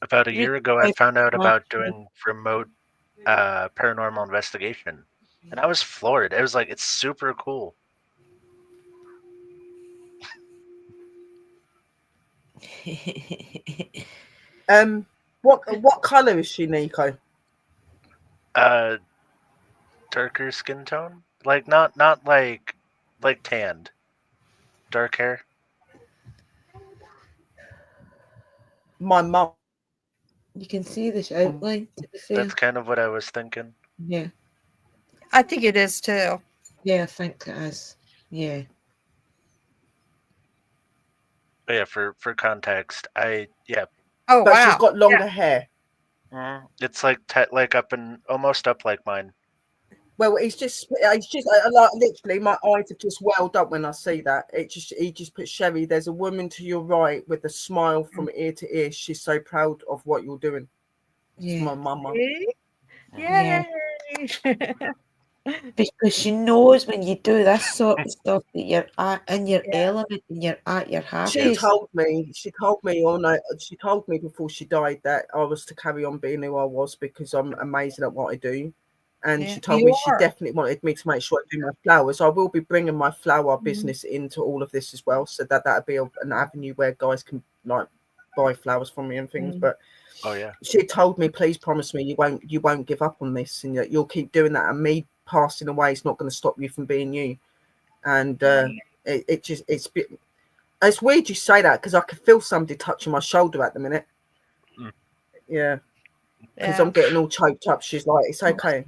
about a year ago I found out about doing remote paranormal investigation, and I was floored. It was like, it's super cool. What color is she, Nico? Darker skin tone, like not like tanned. Dark hair. My mom. You can see this outline. That's kind of what I was thinking. Yeah. I think it is too. Yeah, I think it is. Yeah. But yeah, for context, Oh, but wow. She's got longer hair. It's like up and almost up like mine. Well, it's just like literally my eyes are just welled up when I see that. He just put Sherry. There's a woman to your right with a smile from ear to ear. She's so proud of what you're doing. Yeah. It's my mama. Yay. Because she knows when you do this sort of stuff that you're in your element and you're at your happy. She told me before she died that I was to carry on being who I was because I'm amazing at what I do. And she told me she definitely wanted me to make sure I do my flowers. I will be bringing my flower business into all of this as well, so that'll be an avenue where guys can like buy flowers from me and things. But she told me, please promise me you won't give up on this, and you'll keep doing that. And me passing away is not going to stop you from being you. And it's weird you say that because I could feel somebody touching my shoulder at the minute. Yeah. Because I'm getting all choked up. She's like, it's okay.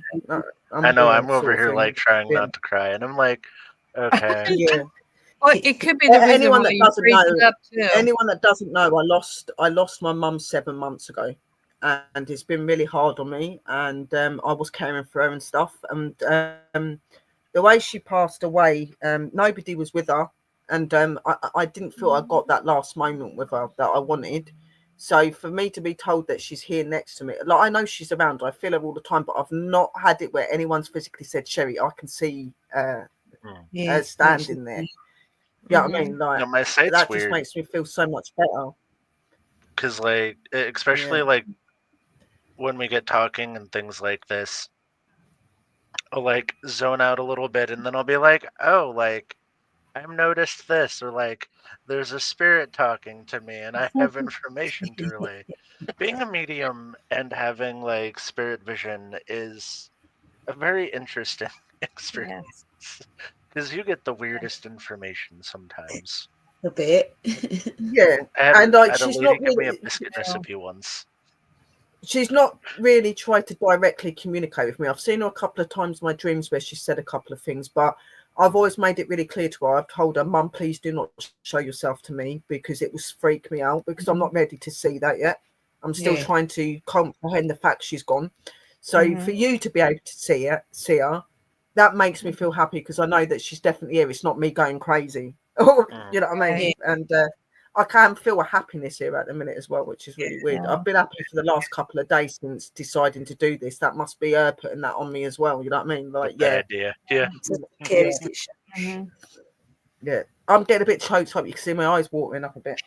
I know, I'm over here like trying not to cry, and I'm like, okay. Yeah. Well, it could be the reason anyone why that you doesn't freeze know. it up too. Anyone that doesn't know, I lost my mum 7 months ago, and it's been really hard on me. And I was caring for her and stuff. And the way she passed away, nobody was with her, and I didn't feel I got that last moment with her that I wanted. So for me to be told that she's here next to me, like I know she's around, I feel her all the time, but I've not had it where anyone's physically said, Sherry, I can see her standing there. Yeah, I mean, like my sight's that weird. just makes me feel so much better. Because like, especially like when we get talking and things like this, I'll like zone out a little bit, and then I'll be like, oh, like I've noticed this, or like there's a spirit talking to me and I have information to relay. Being a medium and having like spirit vision is a very interesting experience because you get the weirdest information sometimes. A bit. Yeah. And like she's not really, give me a biscuit recipe once. She's not really tried to directly communicate with me. I've seen her a couple of times in my dreams where she said a couple of things, but I've always made it really clear to her. I've told her, Mum, please do not show yourself to me because it will freak me out because I'm not ready to see that yet. I'm still trying to comprehend the fact she's gone. So for you to be able to see her, that makes me feel happy because I know that she's definitely here. It's not me going crazy. You know what I mean? And I can feel a happiness here at the minute as well, which is really weird. Yeah. I've been happy for the last couple of days since deciding to do this. That must be her putting that on me as well. You know what I mean? Like, Bad idea. Yeah. Care yeah, station. Mhm. yeah. I'm getting a bit choked up. You can see my eyes watering up a bit.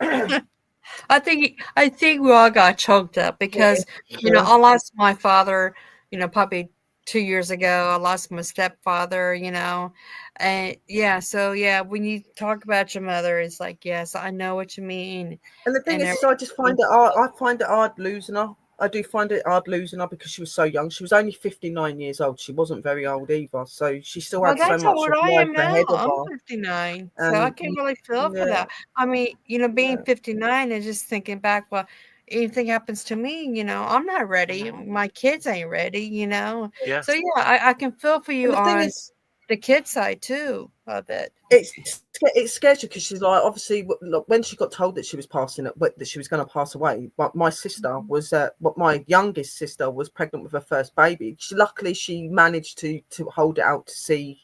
I think we all got choked up because you know, I lost my father, you know, probably 2 years ago. I lost my stepfather, you know, and so when you talk about your mother, it's like, yes, I know what you mean. And the thing And is, I just find it hard. I find it hard losing her. I do find it hard losing her because she was so young. She was only 59 years old. She wasn't very old either. So she still well, had so that's much what of I life am now. ahead of I'm her. 59, so I can't really feel for Yeah. that. I mean, you know, being Yeah. 59 and just thinking back, well, anything happens to me, you know, I'm not ready. My kids ain't ready, you know. Yeah. So I can feel for you And the thing on is, the kid side too of it. it scares you because she's like, obviously, look, when she got told that she was that she was going to pass away. But my sister was, my youngest sister was pregnant with her first baby. Luckily, she managed to hold it out to see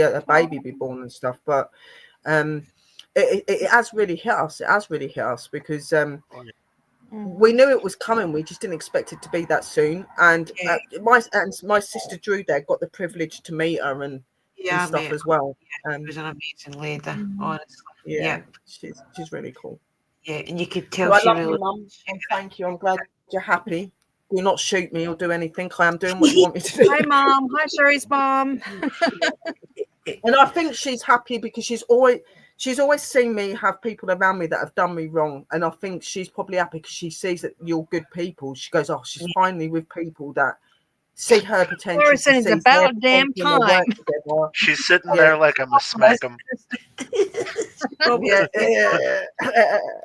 a baby be born and stuff. But it has really hit us. It has really hit us because we knew it was coming. We just didn't expect it to be that soon. And my sister Drew there got the privilege to meet her and stuff as well. She was an amazing lady, Mhm. honestly. Yeah, she's really cool. Yeah, and you could So tell I she love really. you, Mum, and thank you. I'm glad you're happy. Do not shoot me or do anything. I am doing what you want me to do. Hi, Mom. Hi, Sherry's mom. And I think she's happy because she's always seen me have people around me that have done me wrong. And I think she's probably happy because she sees that you're good people. She goes, oh, she's finally with people that see her potential. Harrison, it's about damn time. She's sitting there like I'm gonna smack him.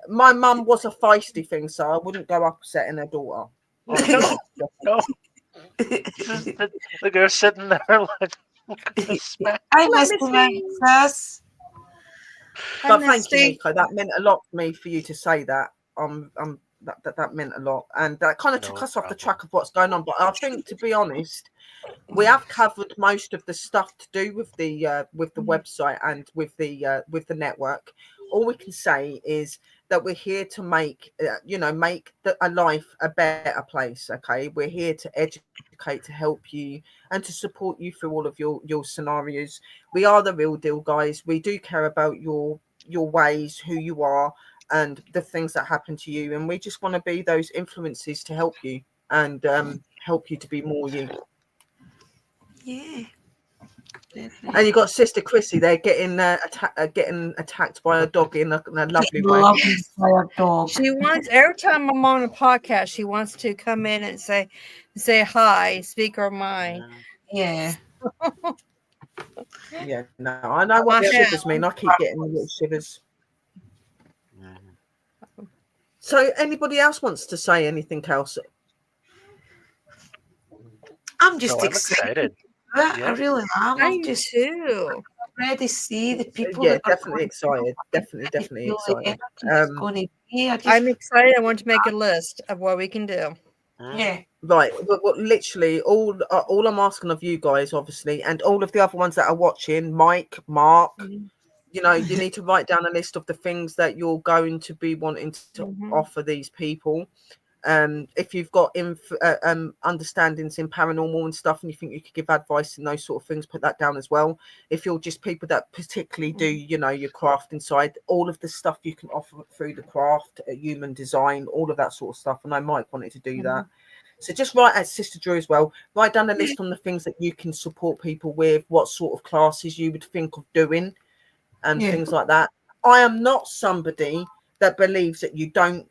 My mum was a feisty thing, so I wouldn't go upsetting her daughter. No. The girl sitting there like I'm gonna smack. I missed the sis. But thank you, Nico. That meant a lot for me for you to say that. That meant a lot, and that kind of took us off the track of what's going on. But I think, to be honest, we have covered most of the stuff to do with the website and with the network. All we can say is that we're here to make a life a better place. Okay, we're here to educate, to help you, and to support you through all of your scenarios. We are the real deal, guys. We do care about your ways, who you are, and the things that happen to you, and we just want to be those influences to help you and help you to be more you. Yeah. And you got Sister Chrissy there getting attacked by a dog in a lovely way. Lovely by a dog. She wants, every time I'm on a podcast, she wants to come in and say hi, speak her mind. Yeah. Yeah, no, I know what the shivers mean. I keep getting the little shivers. So, anybody else wants to say anything else? I'm just I'm excited. excited. I really am. I do too. Ready to see the people. Yeah, that are definitely excited. Definitely excited. Going to be. I'm excited. I want to make a list of what we can do. Yeah. Right, but literally all I'm asking of you guys, obviously, and all of the other ones that are watching, Mike, Mark, you know, you need to write down a list of the things that you're going to be wanting to offer these people. If you've got understandings in paranormal and stuff, and you think you could give advice and those sort of things, put that down as well. If you're just people that particularly do, you know, your craft inside, all of the stuff you can offer through the craft, human design, all of that sort of stuff. And I might wanted to do that. So just write as Sister Drew as well. Write down a list on the things that you can support people with, what sort of classes you would think of doing, and things like that. I am not somebody that believes that you don't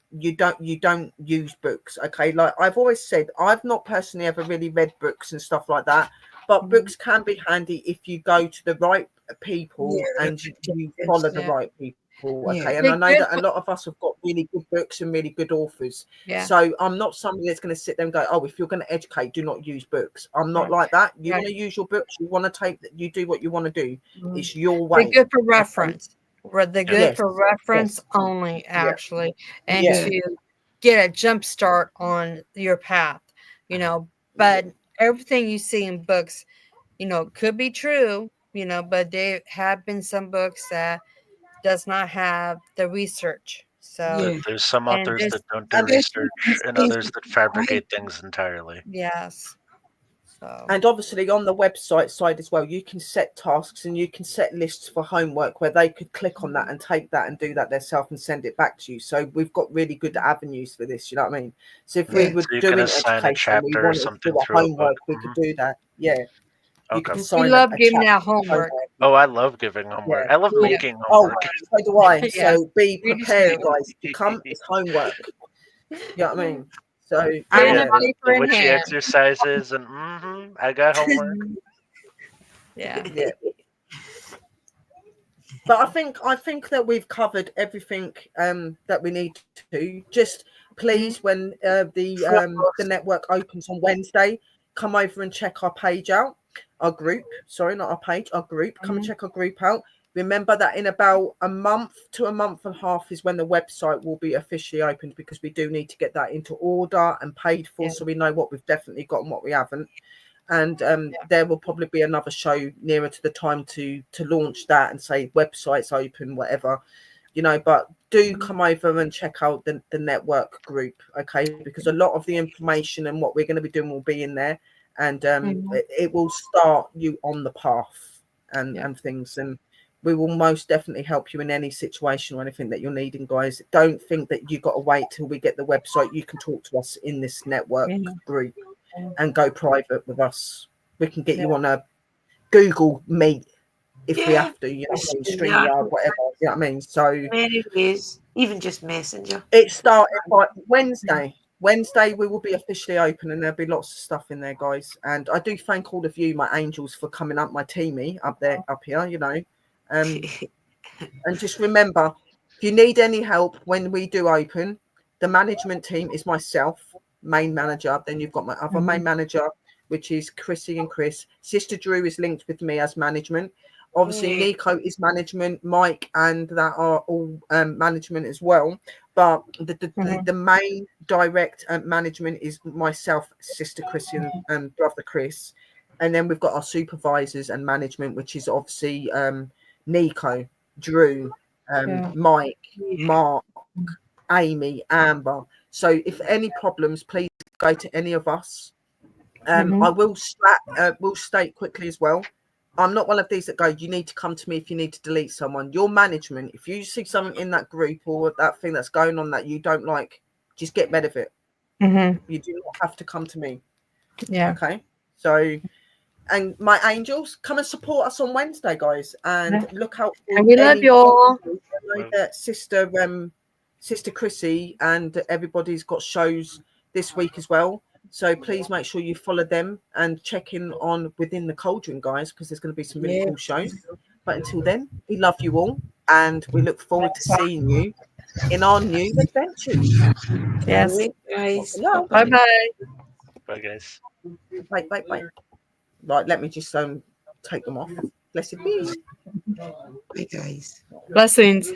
use books. Okay, like I've always said, I've not personally ever really read books and stuff like that, but books can be handy if you go to the right people and you follow the right people. Okay, and I know that a lot of us have got really good books and really good authors. So I'm not somebody that's going to sit there and go, oh, if you're going to educate, do not use books. I'm not like that. You want to use your books, you want to take that, you do what you want to do. It's your way. They're good for reference. They're good for reference only, actually, and to get a jump start on your path, you know. But everything you see in books, you know, could be true, you know, but there have been some books that does not have the research. So Yeah. There's some And authors there's- that don't do and there's- research, and others that fabricate things entirely. yes. So And obviously on the website side as well, you can set tasks and you can set lists for homework where they could click on that and take that and do that themselves and send it back to you. So we've got really good avenues for this, you know what I mean? So if we Yeah. were So you can doing assign a education, we chapter or wanted to something do a through a book. homework, we could do that. Yeah. You Okay. could we assign love a giving chapter out for homework. Oh, I love giving homework. Yeah. I love Yeah. making Oh, homework. so do I. Yes. So be We do prepared, too. guys. To come, it's homework. You know what I mean? So Pen yeah. and paper The in witchy hand. exercises and I got homework. Yeah. Yeah. But I think that we've covered everything that we need to. Just please, when the network opens on Wednesday, come over and check our page out, our group. Sorry, not our page, our group. Come and check our group out. Remember that in about a month to a month and a half is when the website will be officially opened, because we do need to get that into order and paid for, so we know what we've definitely got and what we haven't. And there will probably be another show nearer to the time to launch that and say websites open, whatever, you know. But do come over and check out the network group, okay? Because a lot of the information and what we're going to be doing will be in there, and it will start you on the path and things. And we will most definitely help you in any situation or anything that you're needing, guys. Don't think that you've got to wait till we get the website. You can talk to us in this network group and go private with us. We can get you on a Google Meet if we have to, you know, StreamYard, whatever, you know what I mean? So Many ways, even just Messenger. it started by Wednesday. Wednesday we will be officially open, and there'll be lots of stuff in there, guys. And I do thank all of you, my angels, for coming up, my teamie up here, you know. And just remember, if you need any help when we do open, the management team is myself, main manager. Then you've got my other main manager, which is Chrissy and Chris. Sister Drew is linked with me as management. Obviously, Nico is management. Mike and that are all management as well. But the main direct management is myself, Sister Chrissy, and brother Chris. And then we've got our supervisors and management, which is obviously Nico, Drew, Mike, Mark, Amy, Amber. So if any problems, please go to any of us. I will state quickly as well, I'm not one of these that go, you need to come to me if you need to delete someone. Your management, if you see something in that group or that thing that's going on that you don't like, just get rid of it. You do not have to come to me. Yeah. Okay. So, and my angels, come and support us on Wednesday, guys, and look out for. And we love you all. I know that Sister Chrissy and everybody's got shows this week as well. So please make sure you follow them and check in on Within the Cauldron, guys, because there's going to be some really cool shows. But until then, we love you all, and we look forward to seeing you in our new adventures. Yes. Guys. Bye bye. Bye, guys. Bye. Right, let me just take them off. Blessed be. Bye, guys. Blessings.